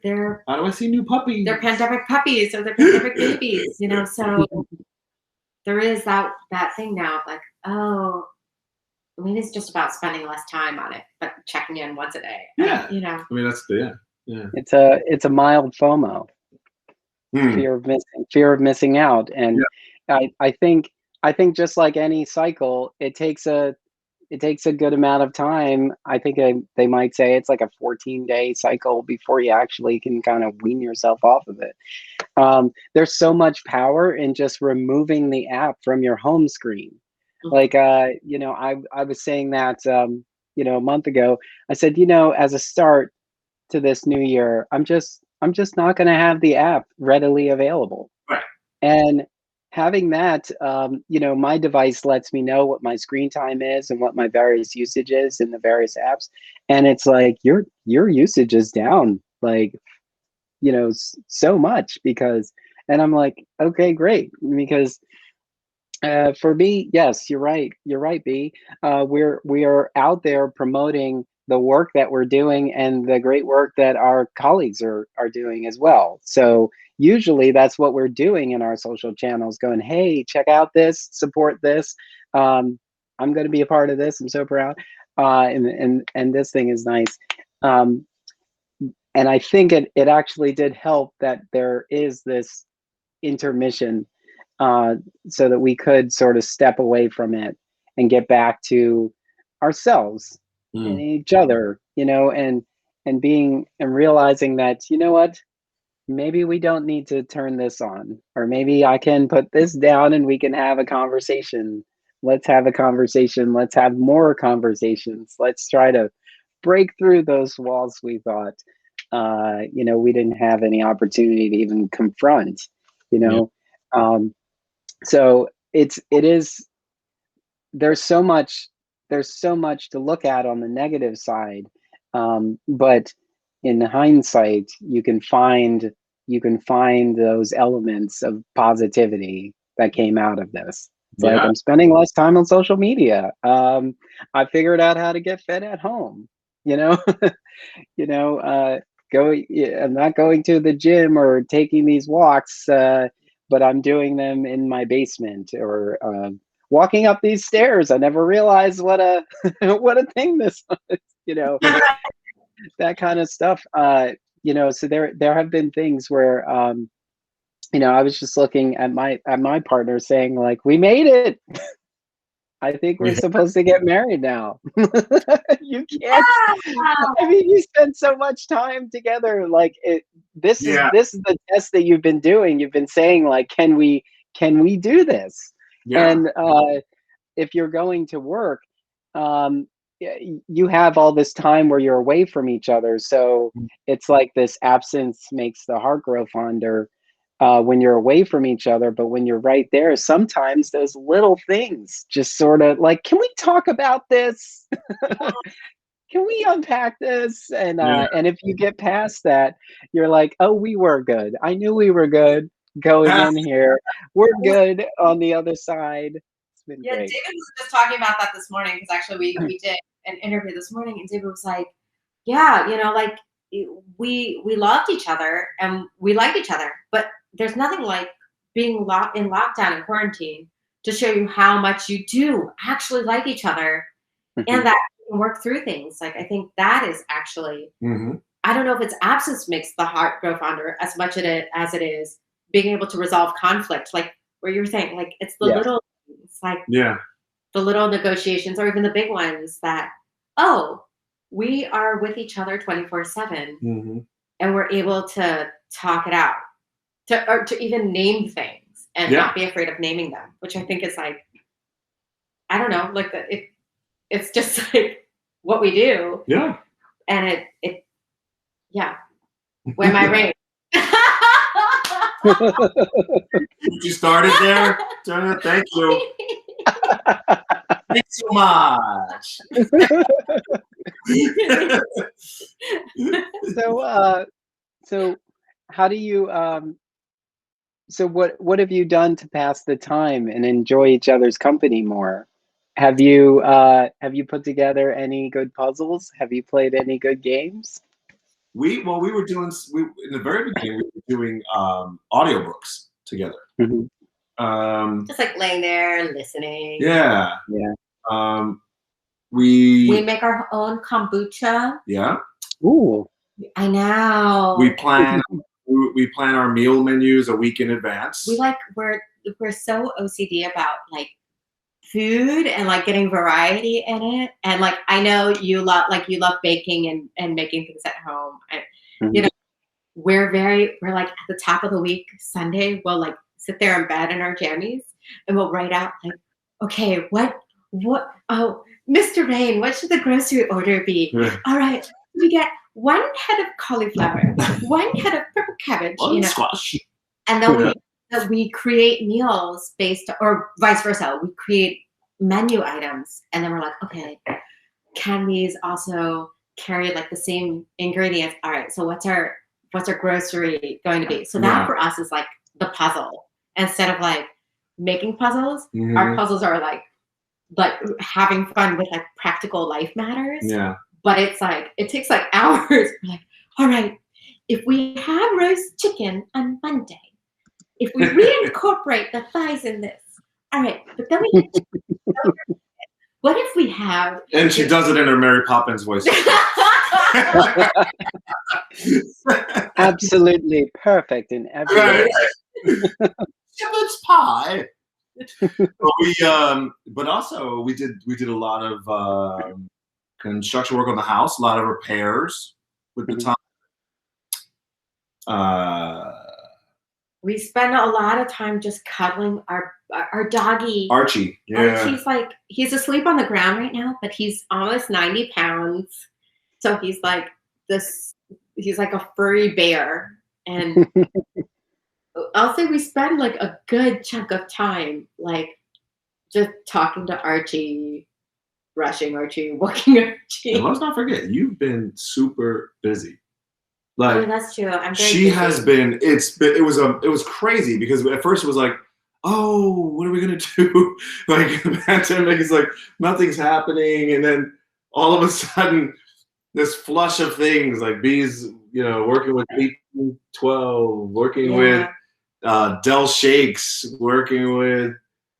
How do I see new puppies? their pandemic puppies or their pandemic babies, you know? So there is that thing now of like, oh, maybe it's just about spending less time on it, but checking in once a day. Yeah. You know. I mean, that's the, yeah. It's a mild FOMO, Hmm. fear of missing out. And Yeah. I think just like any cycle, it takes a good amount of time. I think they might say it's like a 14-day cycle before you actually can kind of wean yourself off of it. There's so much power in just removing the app from your home screen. Like, you know, I was saying that, you know, a month ago. I said, you know, as a start to this new year, I'm just not going to have the app readily available. Right. And having that, you know, my device lets me know what my screen time is and what my various usage is in the various apps. And it's like your usage is down, like, you know, so much because, and I'm like, okay, great. Because for me, yes, you're right. You're right, B. We are out there promoting the work that we're doing and the great work that our colleagues are doing as well. So usually that's what we're doing in our social channels, going, hey, check out this, support this. I'm going to be a part of this. I'm so proud. And this thing is nice. Um, and I think it actually did help that there is this intermission, uh, so that we could sort of step away from it and get back to ourselves and Mm. each other, you know, and being and realizing that, you know what, maybe we don't need to turn this on, or maybe I can put this down and we can have a conversation. Let's have a conversation. Let's have more conversations. Let's try to break through those walls we thought, you know, we didn't have any opportunity to even confront, you Yeah. know. So it is, there's so much, to look at on the negative side, but in hindsight you can find those elements of positivity that came out of this. It's like, Yeah. I'm spending less time on social media. I figured out how to get fed at home, you know. You know, I'm not going to the gym or taking these walks, but I'm doing them in my basement, or walking up these stairs. I never realized what a what a thing this was, you know, that kind of stuff. You know, so there have been things where, you know, I was just looking at my partner saying like, we made it. I think we're supposed to get married now. You can't. I mean, you spend so much time together. Like, Yeah. this is the test that you've been doing. You've been saying like, can we do this? Yeah. And if you're going to work, you have all this time where you're away from each other. So it's like this absence makes the heart grow fonder, when you're away from each other. But when you're right there, sometimes those little things just sort of like, can we talk about this? Can we unpack this? Yeah. And if you get past that, you're like, oh, we were good. I knew we were good going in here. We're good on the other side. It's been Yeah, great. David was just talking about that this morning because actually we did an interview this morning, and David was like, "Yeah, you know, like we loved each other and we liked each other, but there's nothing like being locked in lockdown and quarantine to show you how much you do actually like each other and that you can work through things." Like I think that is actually, Mm-hmm. I don't know if it's absence makes the heart grow fonder as much as it is being able to resolve conflict, like where you were saying, like it's the Yeah. little, it's like Yeah. the little negotiations or even the big ones that, oh, we are with each other 24/7 Mm-hmm. and we're able to talk it out, or to even name things and Yeah. not be afraid of naming them, which I think is like, I don't know, like it's just like what we do. Yeah. And it yeah. Where my ring? You started there, Jonah. Thank you. Thanks so much. So how do you, so what have you done to pass the time and enjoy each other's company more Have you put together any good puzzles? Have you played any good games? We were doing in the very beginning we were doing audiobooks together. Mhm. Just like laying there and listening. Yeah. Yeah. We make our own kombucha. Yeah. Ooh. I know. We plan our meal menus a week in advance. We're so OCD about like food and like getting variety in it. And like I know you love baking and making things at home. And you know, we're like at the top of the week, Sunday, we'll like sit there in bed in our jammies and we'll write out like, okay, what oh, Mr. Rain, what should the grocery order be? All right, we get 1 head of cauliflower, 1 head of purple cabbage, squash. And then we create meals based, or vice versa. We create menu items, and then we're like, okay, can these also carry like the same ingredients? All right, so what's our grocery going to be? So that for us is like the puzzle. Instead of like making puzzles, our puzzles are like having fun with like practical life matters. Yeah. But it's like it takes like hours. We're like, all right, if we have roast chicken on Monday, if we reincorporate the thighs in this, all right, but then we what if we have? And she does it in her Mary Poppins voice. Absolutely perfect in every way. Shepherd's pie. But also we did a lot of construction work on the house, a lot of repairs with the time. We spend a lot of time just cuddling our doggy Archie. Yeah. Archie's he's asleep on the ground right now, but he's almost 90 pounds. So he's like he's like a furry bear. And I'll say we spend like a good chunk of time like just talking to Archie, brushing Archie, walking Archie. And let's not forget, you've been super busy. Like that's true. I'm very she busy. has been. It was crazy because at first it was like, oh, what are we gonna do? Like the pandemic is like nothing's happening, and then all of a sudden this flush of things like Bees, working with 1812, working with Del Shakes, working with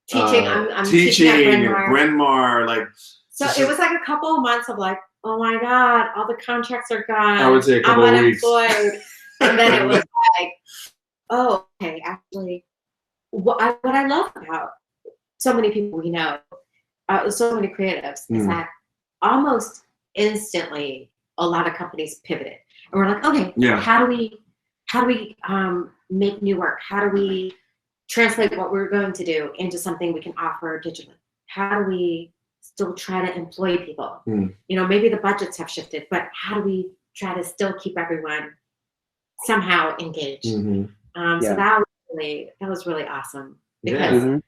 teaching. I'm teaching at Bryn Mawr. Like so, it was like a couple of months of like, oh my God, all the contracts are gone. I would say a couple of weeks. I'm unemployed. And then it was like, oh, okay, actually, what I love about so many people we know, so many creatives, is that almost instantly a lot of companies pivoted. And we're like, okay, how do we make new work? How do we translate what we're going to do into something we can offer digitally? How do we still try to employ people? Maybe the budgets have shifted, but how do we try to still keep everyone somehow engaged? So that was really awesome because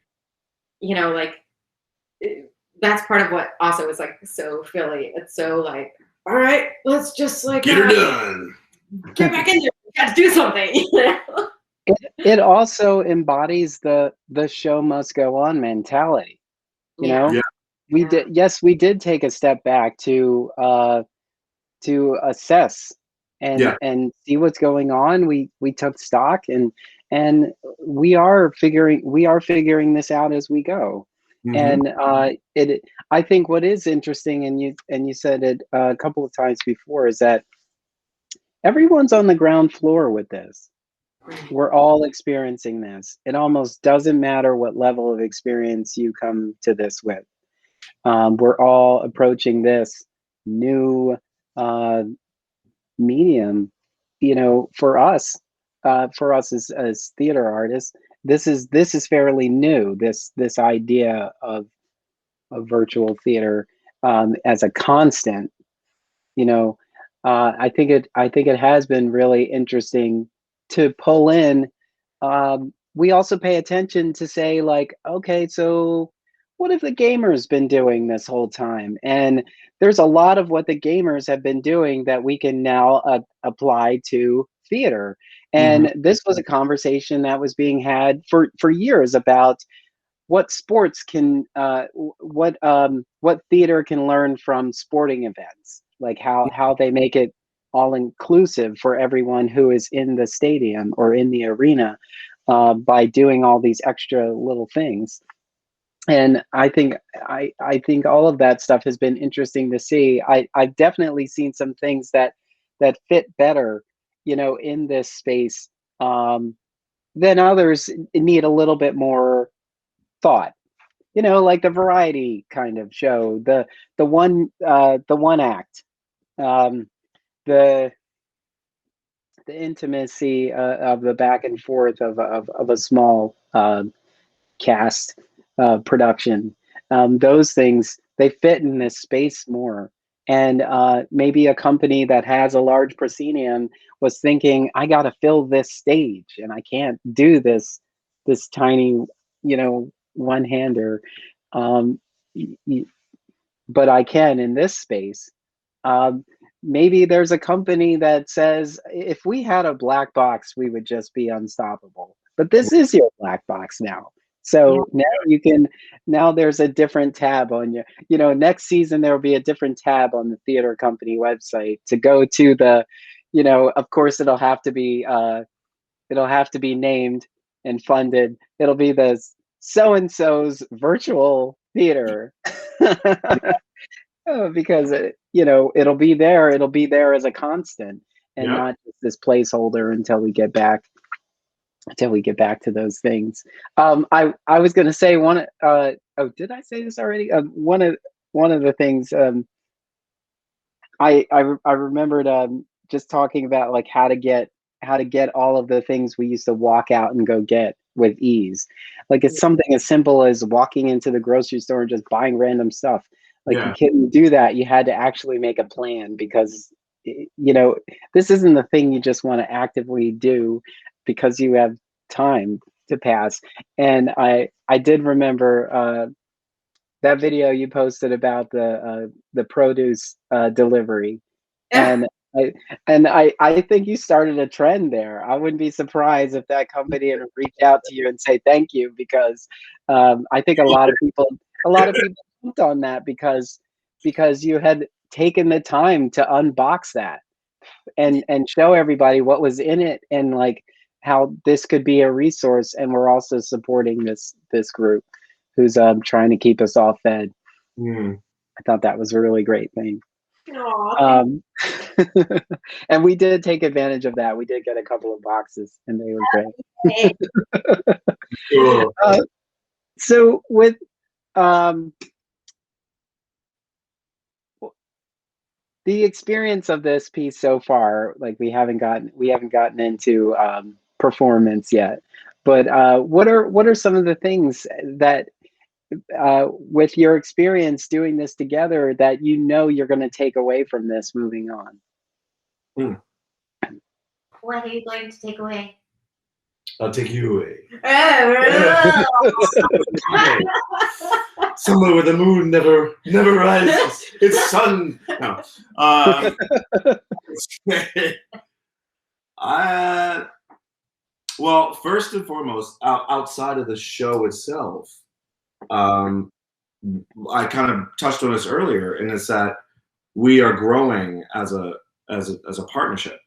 that's part of what also is like so Philly. It's so like, all right, let's just like get her done. Get back in there. We got to do something. It also embodies the show must go on mentality. We did take a step back to assess and see what's going on. We took stock and we are figuring this out as we go. And I think what is interesting, and you said it a couple of times before, is that everyone's on the ground floor with this. We're all experiencing this. It almost doesn't matter what level of experience you come to this with. We're all approaching this new medium. For us as theater artists, this is fairly new. This idea of virtual theater as a constant. I think it has been really interesting to pull in. We also pay attention to say like, okay, so what have the gamers been doing this whole time? And there's a lot of what the gamers have been doing that we can now apply to theater. And this was a conversation that was being had for years about what sports can what theater can learn from sporting events, like how they make it all inclusive for everyone who is in the stadium or in the arena, by doing all these extra little things. And I think all of that stuff has been interesting to see. I've definitely seen some things that fit better, in this space, than others need a little bit more thought. Like the variety kind of show, the one act, um, the intimacy of the back and forth of a small cast production. Those things, they fit in this space more. And maybe a company that has a large proscenium was thinking, I got to fill this stage, and I can't do this tiny, one-hander, um, but I can in this space. Um, Maybe there's a company that says, if we had a black box, we would just be unstoppable. But this is your black box now. So now there's a different tab on you. Next season, there will be a different tab on the theater company website to go to of course it'll have to be named and funded. It'll be the so-and-so's virtual theater. Because it'll be there as a constant, and not just this placeholder until we get back to those things. I was going to say did I say this already? One of the things, I remembered, just talking about like how to get all of the things we used to walk out and go get with ease. Like it's something as simple as walking into the grocery store and just buying random stuff. Like you couldn't do that. You had to actually make a plan, because this isn't the thing you just want to actively do because you have time to pass. And I did remember that video you posted about the produce delivery. And I think you started a trend there. I wouldn't be surprised if that company had reached out to you and say thank you, because I think a lot of people jumped on that because you had taken the time to unbox that and show everybody what was in it, and like how this could be a resource. And we're also supporting this group who's trying to keep us all fed. I thought that was a really great thing. And we did take advantage of that. We did get a couple of boxes, and they were great. Cool. So with the experience of this piece so far, like we haven't gotten into performance yet, but what are some of the things that with your experience doing this together that you're going to take away from this moving on? What are you going to take away? I'll take you away. Oh, Somewhere where the moon never rises. It's sun. No. Well, first and foremost, outside of the show itself, I kind of touched on this earlier, and it's that we are growing as a partnership.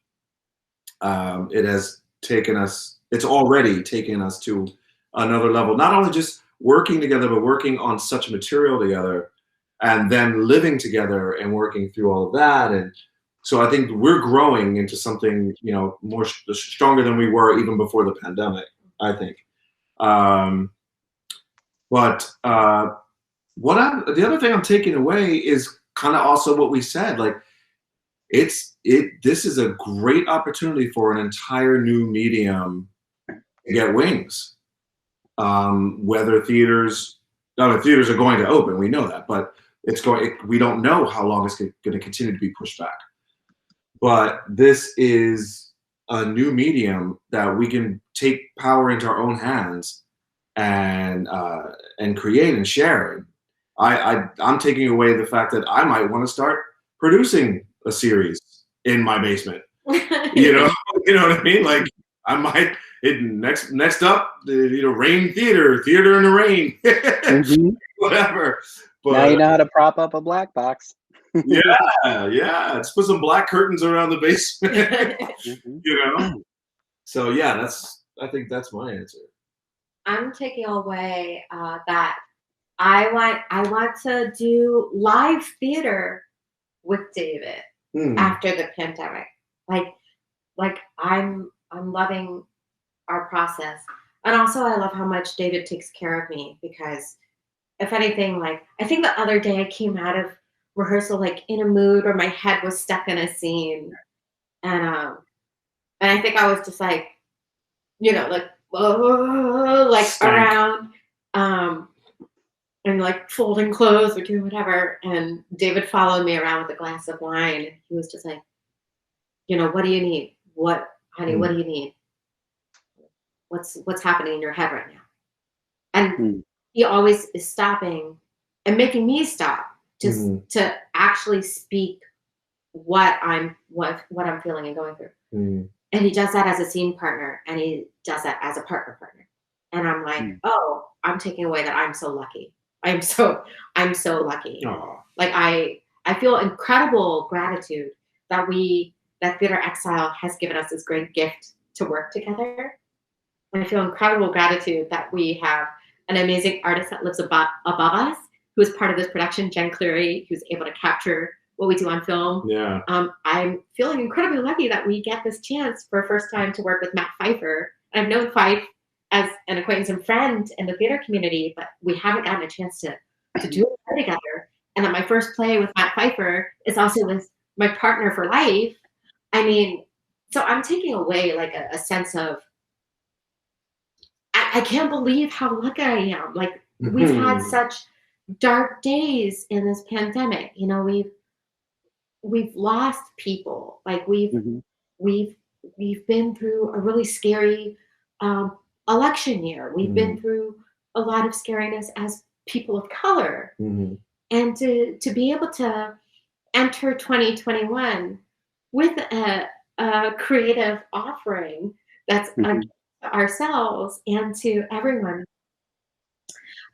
It's already taken us to another level, not only just working together, but working on such material together, and then living together and working through all of that. And so I think we're growing into something, more stronger than we were even before the pandemic, I think. But the other thing I'm taking away is kind of also what we said, like this is a great opportunity for an entire new medium to get wings. Whether theaters are going to open, we know that, but we don't know how long it's going to continue to be pushed back. But this is a new medium that we can take power into our own hands and create and share. I'm taking away the fact that I might want to start producing a series in my basement. You know what I mean? Like I might, next up, Rain Theater in the rain, whatever. But now you know how to prop up a black box. yeah. Let's put some black curtains around the basement. So yeah, I think that's my answer. I'm taking away that I want to do live theater with David after the pandemic. Like I'm loving our process, and also I love how much David takes care of me, because if anything, like I think the other day I came out of rehearsal like in a mood where my head was stuck in a scene, and I think I was just like, like around, and like folding clothes or doing whatever. And David followed me around with a glass of wine. He was just like, what do you need? Honey, what do you need? What's happening in your head right now? And he always is stopping and making me stop just to actually speak what I'm feeling and going through. And he does that as a scene partner, and he does that as a partner. And I'm like, oh, I'm taking away that I'm so lucky. I'm so lucky. Aww. Like I feel incredible gratitude that Theater Exile has given us this great gift to work together. And I feel incredible gratitude that we have an amazing artist that lives above us, who is part of this production, Jen Cleary, who's able to capture what we do on film. Yeah. I'm feeling incredibly lucky that we get this chance for the first time to work with Matt Pfeiffer. I've known Fife as an acquaintance and friend in the theater community, but we haven't gotten a chance to do it together. And that my first play with Matt Pfeiffer is also with my partner for life. I mean, so I'm taking away like a sense of, I can't believe how lucky I am. Like we've had such dark days in this pandemic. We've lost people. Like we've been through a really scary election year. We've been through a lot of scariness as people of color. And to be able to enter 2021 with a creative offering that's ourselves and to everyone,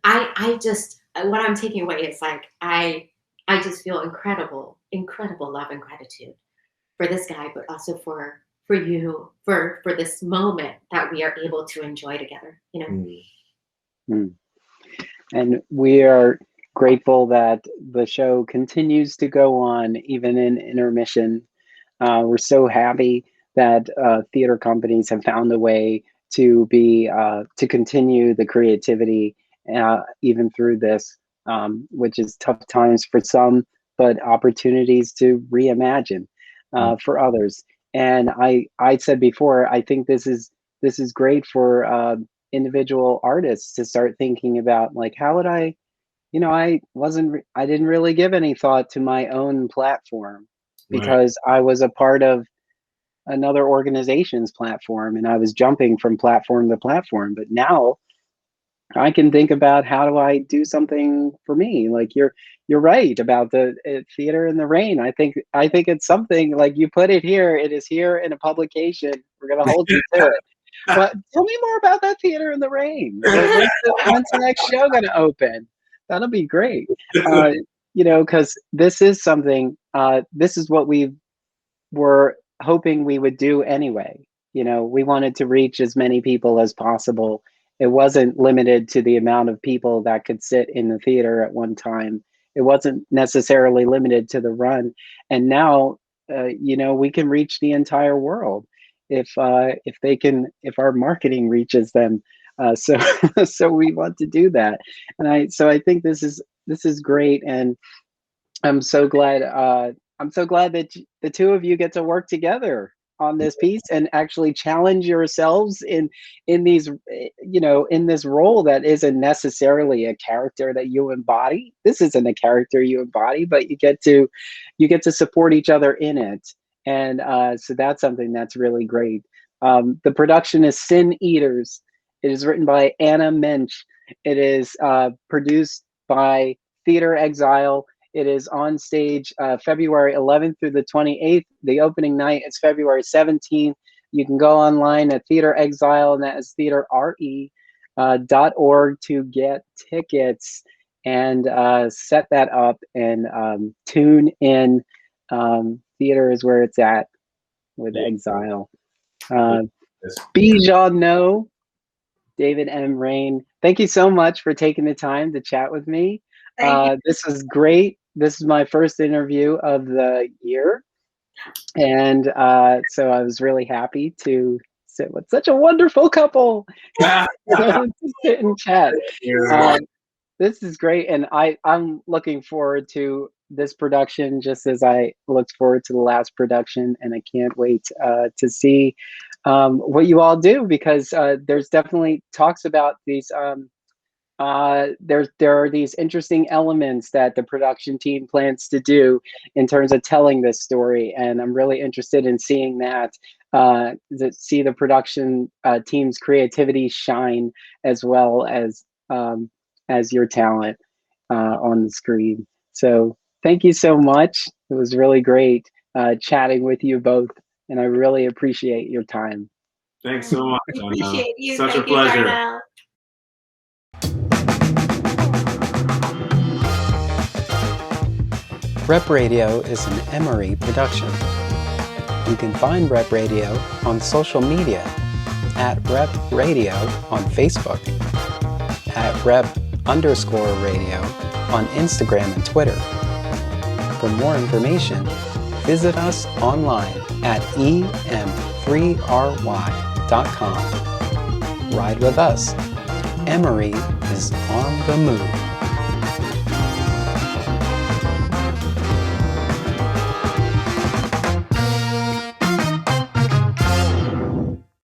I just, what I'm taking away is like I just feel incredible love and gratitude for this guy, but also for you, for this moment that we are able to enjoy together, And we are grateful that the show continues to go on even in intermission. We're so happy that theater companies have found a way to to continue the creativity even through this, which is tough times for some, but opportunities to reimagine for others. And I said before, I think this is great for individual artists to start thinking about, like, how would I didn't really give any thought to my own platform because I was a part of another organization's platform and I was jumping from platform to platform. But now I can think about, how do I do something for me? Like you're right about the theater in the rain. I think it's something like, you put it here. It is here in a publication. We're going to hold you to it. But tell me more about that theater in the rain. When's the next show going to open? That'll be great. Because this is something, this is what we were hoping we would do anyway. We wanted to reach as many people as possible. It wasn't limited to the amount of people that could sit in the theater at one time. It wasn't necessarily limited to the run. And now, we can reach the entire world if our marketing reaches them. So we want to do that. And I think this is great. And I'm so glad that the two of you get to work together on this piece and actually challenge yourselves in these, in this role that isn't necessarily a character that you embody. This isn't a character you embody, but you get to support each other in it. And so that's something that's really great. The production is Sin Eaters. It is written by Anna Mensch. It is produced by Theater Exile. It is on stage February 11th through the 28th. The opening night is February 17th. you can go online at Theater Exile, and that is theaterre.org to get tickets and set that up and tune in. Theater is where it's at with Exile. Bijan No, David M. Rain, thank you so much for taking the time to chat with me. This was great. This is my first interview of the year. And so I was really happy to sit with such a wonderful couple to sit and chat. This is great. And I'm looking forward to this production just as I looked forward to the last production. And I can't wait to see what you all do, because there's definitely talks about these there are these interesting elements that the production team plans to do in terms of telling this story, and I'm really interested in seeing that, see the production team's creativity shine as well as your talent on the screen. So thank you so much. It was really great chatting with you both, and I really appreciate your time. Thanks so much. Appreciate you. Such Thank a pleasure. You, Rep Radio is an Emory production. You can find Rep Radio on social media at Rep Radio on Facebook, at Rep_Radio on Instagram and Twitter. For more information, visit us online at em3ry.com. Ride with us. Emory is on the move.